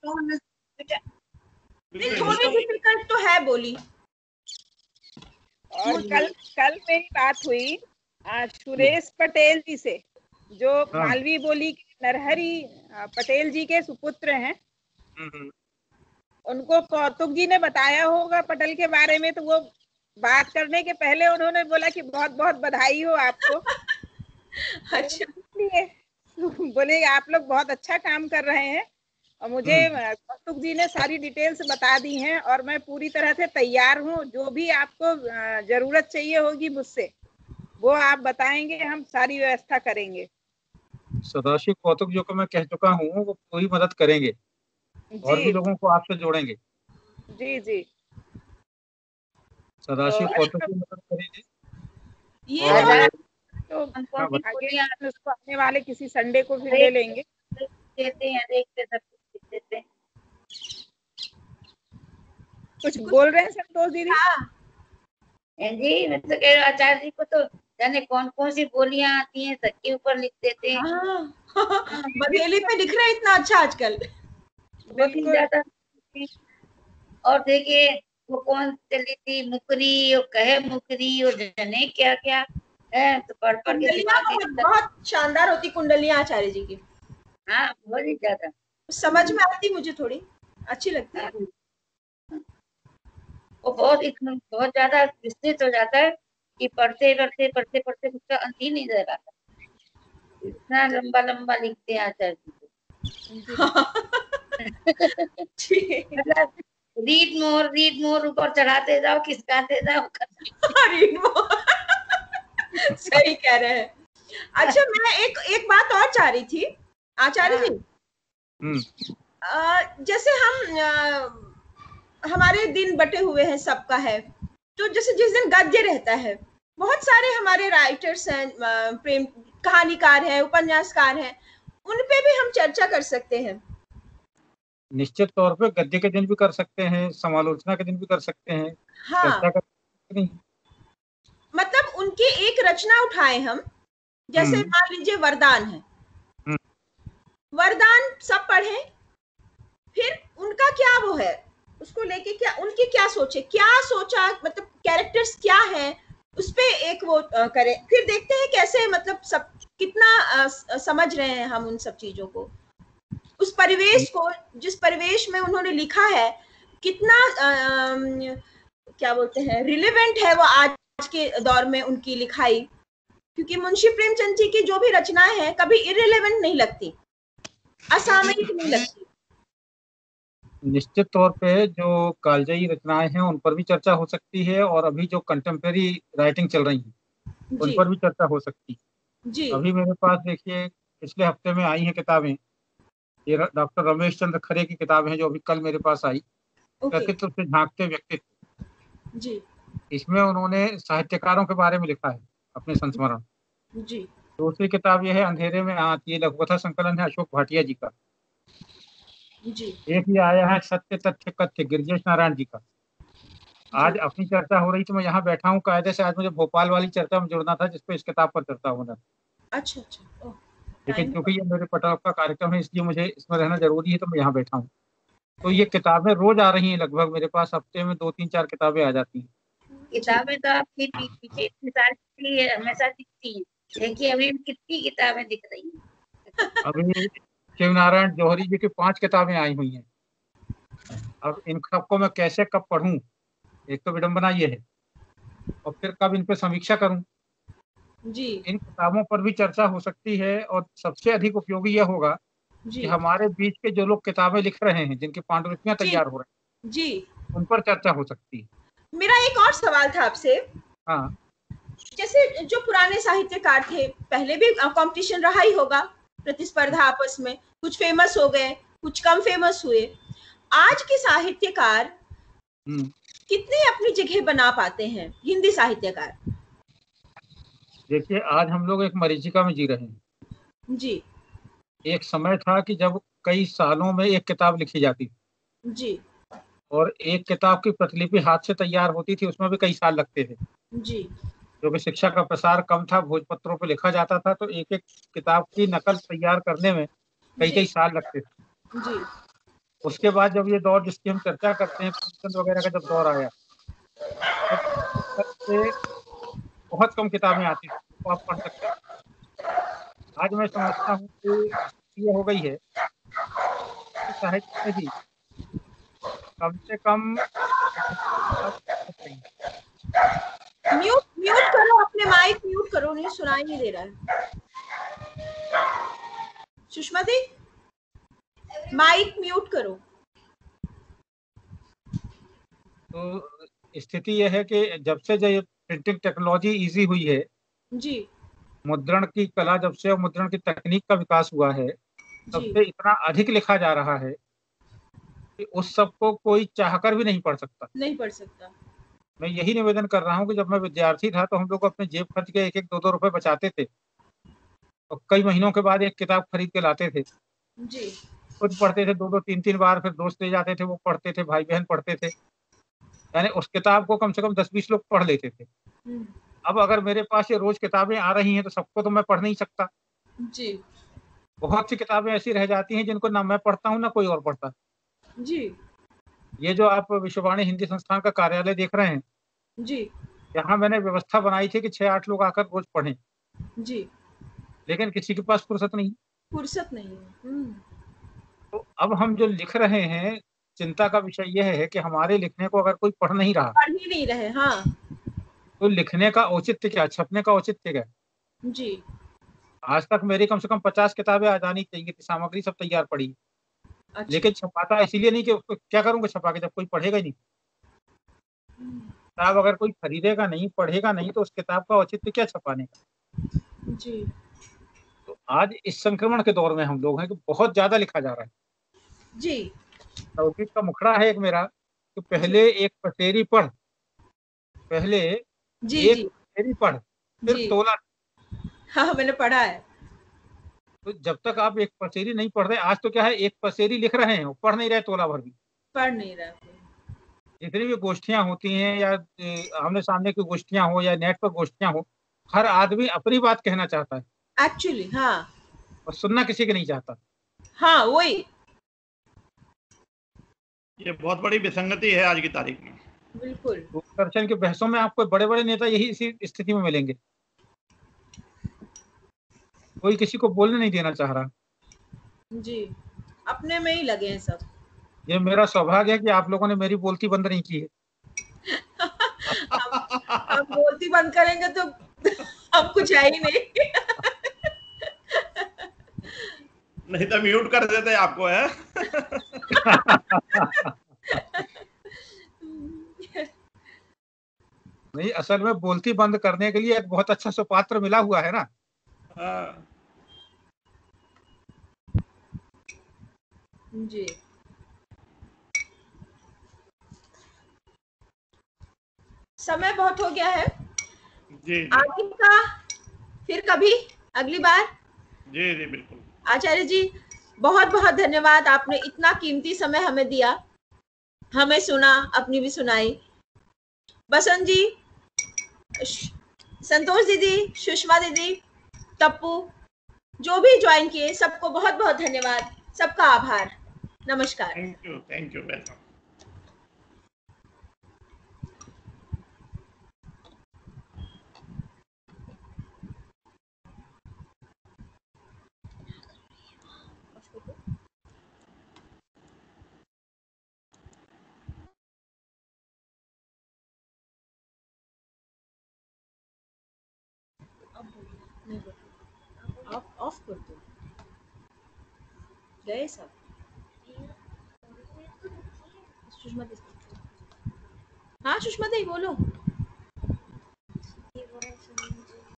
तो नहीं, थोड़ी डिफिकल्ट तो है बोली। और कल मेरी बात हुई सुरेश पटेल जी से, जो हाँ। मालवी बोली के नरहरि पटेल जी के सुपुत्र हैं। उनको कौतुक जी ने बताया होगा पटेल के बारे में, तो वो बात करने के पहले उन्होंने बोला कि बहुत बहुत बधाई हो आपको। अच्छा, इसलिए बोले आप लोग बहुत अच्छा काम कर रहे हैं और मुझे कौतुक जी ने सारी डिटेल्स बता दी हैं और मैं पूरी तरह से तैयार हूँ। जो भी आपको जरूरत चाहिए होगी मुझसे वो आप बताएंगे, हम सारी व्यवस्था करेंगे। सदाशिव कौतुक जो को मैं कह चुका हूँ वो पूरी मदद करेंगे और भी जी लोगों को आपसे जोड़ेंगे। जी जी। सदाशिव तो कौतुक की मदद करेंगे। ये और हमारा तो हमको हाँ, भी आगे बोलियां उसको आने वाले किसी संडे को फिर ले लेंगे। देते हैं, देखते सब कुछ देते हैं। कुछ बोल रहे हैं संतोष दीदी? हाँ, जी, मैं तो कह रही हूँ आचार्य जी को तो जाने कौन कौन सी बोलियां आती हैं, सबके ऊपर लिख देते हैं। हाँ बघेली पे लिख रहे हैं इतना अच्छा आजकल। बहुत ही बिल्कुल। ज्यादा। और देखिए वो कौन चली थी मुकरी, और कहे मुकरी, और जाने क्या क्या है, तो पढ़ पढ़ के कुंडलियां दिमाग बहुत बहुत शानदार होती कुंडलियां आचार्य जी की, हाँ बहुत ही ज्यादा। समझ में आती, मुझे थोड़ी अच्छी लगती है। वो बहुत ज्यादा विस्तृत हो जाता है कि पढ़ते पढ़ते पढ़ते पढ़ते उसका अंत ही नहीं रह रहा, इतना लंबा लंबा लिखते हैं आचार्य जी। ठीक। मतलब रीड मोर ऊपर चढ़ाते जाओ, खिसकाते जाओ। रीड मोर, सही कह रहे हैं। अच्छा, मैं एक बात और चाह रही थी आचार्य जी। जैसे हमारे दिन बटे हुए हैं, सबका है, तो जैसे जिस दिन गद्य रहता है, बहुत सारे हमारे राइटर्स हैं, प्रेम कहानीकार हैं, उपन्यासकार हैं, उन पे भी हम चर्चा कर सकते हैं। निश्चित तौर पे गद्य के दिन भी कर सकते हैं, समालोचना के दिन भी कर सकते हैं, चर्चा हाँ, कर सकते नहीं। मतलब उनकी एक रचना उठाए हम, जैसे मान लीजिए वरदान है, वरदान सब पढ़ें, फिर उनका क्या वो है, उसको लेके क्या उनकी क्या सोचा, मतलब कैरेक्टर्स क्या है, उस पे एक वो करें, फिर देखते हैं कैसे, मतलब सब कितना समझ रहे हैं हम उन सब चीजों को, उस परिवेश को, जिस परिवेश में उन्होंने लिखा है, कितना क्या बोलते हैं, रिलेवेंट है वो आज के दौर में उनकी लिखाई। क्योंकि मुंशी प्रेमचंद जी की जो भी रचनाएं हैं कभी इररिलेवेंट नहीं लगती, असामयिक नहीं लगती। निश्चित तौर पे जो कालजयी रचनाएं हैं उन पर भी चर्चा हो सकती है और अभी जो कंटेम्प्रेरी राइटिंग चल रही है उन जी पर भी चर्चा हो सकती है। जी अभी मेरे पास देखिए पिछले हफ्ते में आई हैं किताबें, ये डॉक्टर रमेश चंद्र खरे की किताबें हैं जो अभी कल मेरे पास आई, ओके व्यक्तित्व से झांकते व्यक्तित्व। जी इसमें उन्होंने साहित्यकारों के बारे में लिखा है अपने संस्मरण। जी दूसरी किताब यह है अंधेरे में आँख, ये लघुकथा संकलन है अशोक भाटिया जी का। जी एक ही आया है सत्य तथ्य कथ्य गिरजेश नारायण जी का। आज जी अपनी चर्चा हो रही तो मैं यहाँ बैठा हूँ कायदे से, आज मुझे भोपाल वाली चर्चा में जुड़ना था जिसपे इस किताब पर चर्चा होना था, अच्छा अच्छा, ओह, लेकिन टाइम क्योंकि ये मेरे पटल का कार्यक्रम है इसलिए मुझे इसमें रहना जरूरी है तो मैं यहाँ बैठा हूँ। तो ये किताबें रोज आ रही हैं, लगभग मेरे पास हफ्ते में 2-3-4 किताबें आ जाती हैं। किताबें तो आपकी पीछे इतनी सारी हमेशा दिखती हैं, देखिए अभी कितनी किताबें दिख रही हैं। अभी शिव नारायण जौहरी जी की 5 किताबें आई हुई हैं। अब इन सबको मैं कैसे कब पढूं, एक तो विडंबना ये है, और फिर कब इन पे समीक्षा करूं। जी इन किताबों पर भी चर्चा हो सकती है, और सबसे अधिक उपयोगी यह होगा कि जी हमारे बीच के जो लोग किताबें लिख रहे हैं, जिनकी पांडुलिपियां जी तैयार हो रही जी। हैं, उन पर चर्चा हो सकती है। मेरा एक और सवाल था आपसे। हाँ। जैसे जो पुराने साहित्यकार थे, पहले भी कंपटीशन रहा ही होगा, प्रतिस्पर्धा आपस में, कुछ फेमस हो गए, कुछ कम फेमस हुए। आज के साहित्यकार हम्म। कितने अपनी जगह बना पाते हैं, हिंदी साहित्यकार? देखिए, आज हम लोग एक मरीचिका में जी रहे हैं। जी एक समय था कि जब कई सालों में एक किताब लिखी जाती थी, जी और एक किताब की प्रतिलिपि हाथ से तैयार होती थी, उसमें भी कई साल लगते थे। जी क्योंकि शिक्षा का प्रसार कम था, भोजपत्रों पर लिखा जाता था, तो एक एक किताब की नकल तैयार करने में कई जी कई साल लगते थे। जी उसके बाद जब ये दौर जिसकी हम चर्चा करते हैं, प्रेमचंद वगैरह का जब दौर आया, तब पुस्तक से बहुत कम किताबें आती थी तो आप पढ़ सकते थे। आज मैं समझता हूँ कि ये हो गई है कि साहित्य में भी कम से कम 50 किताब चाहिए। म्यूट म्यूट करो, अपने माइक म्यूट करो, नहीं सुनाई नहीं दे रहा है। सुषमा दी, माइक म्यूट करो। तो स्थिति यह है कि जब से जो ये प्रिंटिंग टेक्नोलॉजी इजी हुई है, जी मुद्रण की कला जब से और मुद्रण की तकनीक का विकास हुआ है, तब जी से इतना अधिक लिखा जा रहा है कि उस सब को कोई चाहकर भी नहीं पढ़ सकता। नहीं पढ़ सकता। मैं यही निवेदन कर रहा हूँ कि जब मैं विद्यार्थी था तो हम लोग अपने जेब खर्च के एक एक दो दो रुपए बचाते थे, और कई महीनों के बाद एक किताब खरीद के लाते थे। जी खुद पढ़ते थे दो दो तीन तीन बार, फिर दोस्त ले जाते थे, वो पढ़ते थे, भाई बहन पढ़ते थे। यानी उस किताब को कम से कम 10-20 लोग पढ़ लेते थे। हम्म, अब अगर मेरे पास ये रोज किताबें आ रही हैं तो सबको तो मैं पढ़ नहीं सकता। जी बहुत सी किताबें ऐसी रह जाती हैं जिनको ना मैं पढ़ता हूँ ना कोई और पढ़ता। जी ये जो आप विश्ववाणी हिंदी संस्थान का कार्यालय देख रहे हैं, जी यहाँ मैंने व्यवस्था बनाई थी कि 6-8 लोग आकर रोज पढ़ें, जी। लेकिन किसी के पास फुर्सत नहीं। फुर्सत नहीं है। तो अब हम जो लिख रहे हैं, चिंता का विषय यह है कि हमारे लिखने को अगर कोई पढ़ नहीं रहा, पढ़ ही नहीं रहे। हाँ तो लिखने का औचित्य क्या, छपने का औचित्य क्या? जी। आज तक मेरी कम से कम 50 किताबें आ जानी चाहिए थी, सामग्री सब तैयार पड़ी, अच्छा। लेकिन छपाता इसीलिए नहीं कि उसको क्या करूंगा छपा के जब कोई पढ़ेगा ही नहीं। किताब अगर कोई खरीदेगा नहीं, पढ़ेगा नहीं, तो उस किताब का औचित्य क्या छपाने का? जी तो आज इस संक्रमण के दौर में हम लोग हैं कि बहुत ज्यादा लिखा जा रहा है। जी लौकिक का मुखड़ा है एक मेरा कि जी पहले एक पसेरी पढ़, पहले जी एक जी पसेरी पढ़, फिर जी। तोला। हाँ मैंने पढ़ा है। तो जब तक आप एक पसेरी नहीं पढ़ रहे, आज तो क्या है, एक पसेरी लिख रहे हैं, पढ़ नहीं रहे तोला भर भी। पढ़ नहीं रहा कोई। जितनी भी गोष्ठियां होती हैं, या आमने सामने की गोष्ठियां हो या नेट पर गोष्ठियां हो, हर आदमी अपनी बात कहना चाहता है एक्चुअली हाँ। और सुनना किसी की नहीं चाहता। हाँ वही। ये बहुत बड़ी विसंगति है आज की तारीख में। बिल्कुल। दूरदर्शन की बहसों में आपको बड़े बड़े नेता यही इसी स्थिति में मिलेंगे, कोई किसी को बोलने नहीं देना चाह रहा। जी अपने में ही लगे हैं सब। ये मेरा सौभाग्य है कि आप लोगों ने मेरी बोलती बंद नहीं की है। हम बोलती बंद करेंगे तो हम कुछ है ही नहीं। नहीं तो म्यूट कर देते आपको है। नहीं, असल में बोलती बंद करने के लिए एक बहुत अच्छा सुपात्र मिला हुआ है ना। हाँ। जी समय बहुत हो गया है। जी जी आगे का फिर कभी अगली बार। जी जी बिल्कुल। आचार्य जी बहुत बहुत धन्यवाद, आपने इतना कीमती समय हमें दिया, हमें सुना, अपनी भी सुनाई। बसंत जी, संतोष दीदी, सुषमा दीदी, तप्पू, जो भी ज्वाइन किए सबको बहुत बहुत धन्यवाद, सबका आभार। नमस्कार। Thank you welcome. अब ऑफ कर दो, गए सब। सुषमा दी, हाँ सुषमा दी बोलो।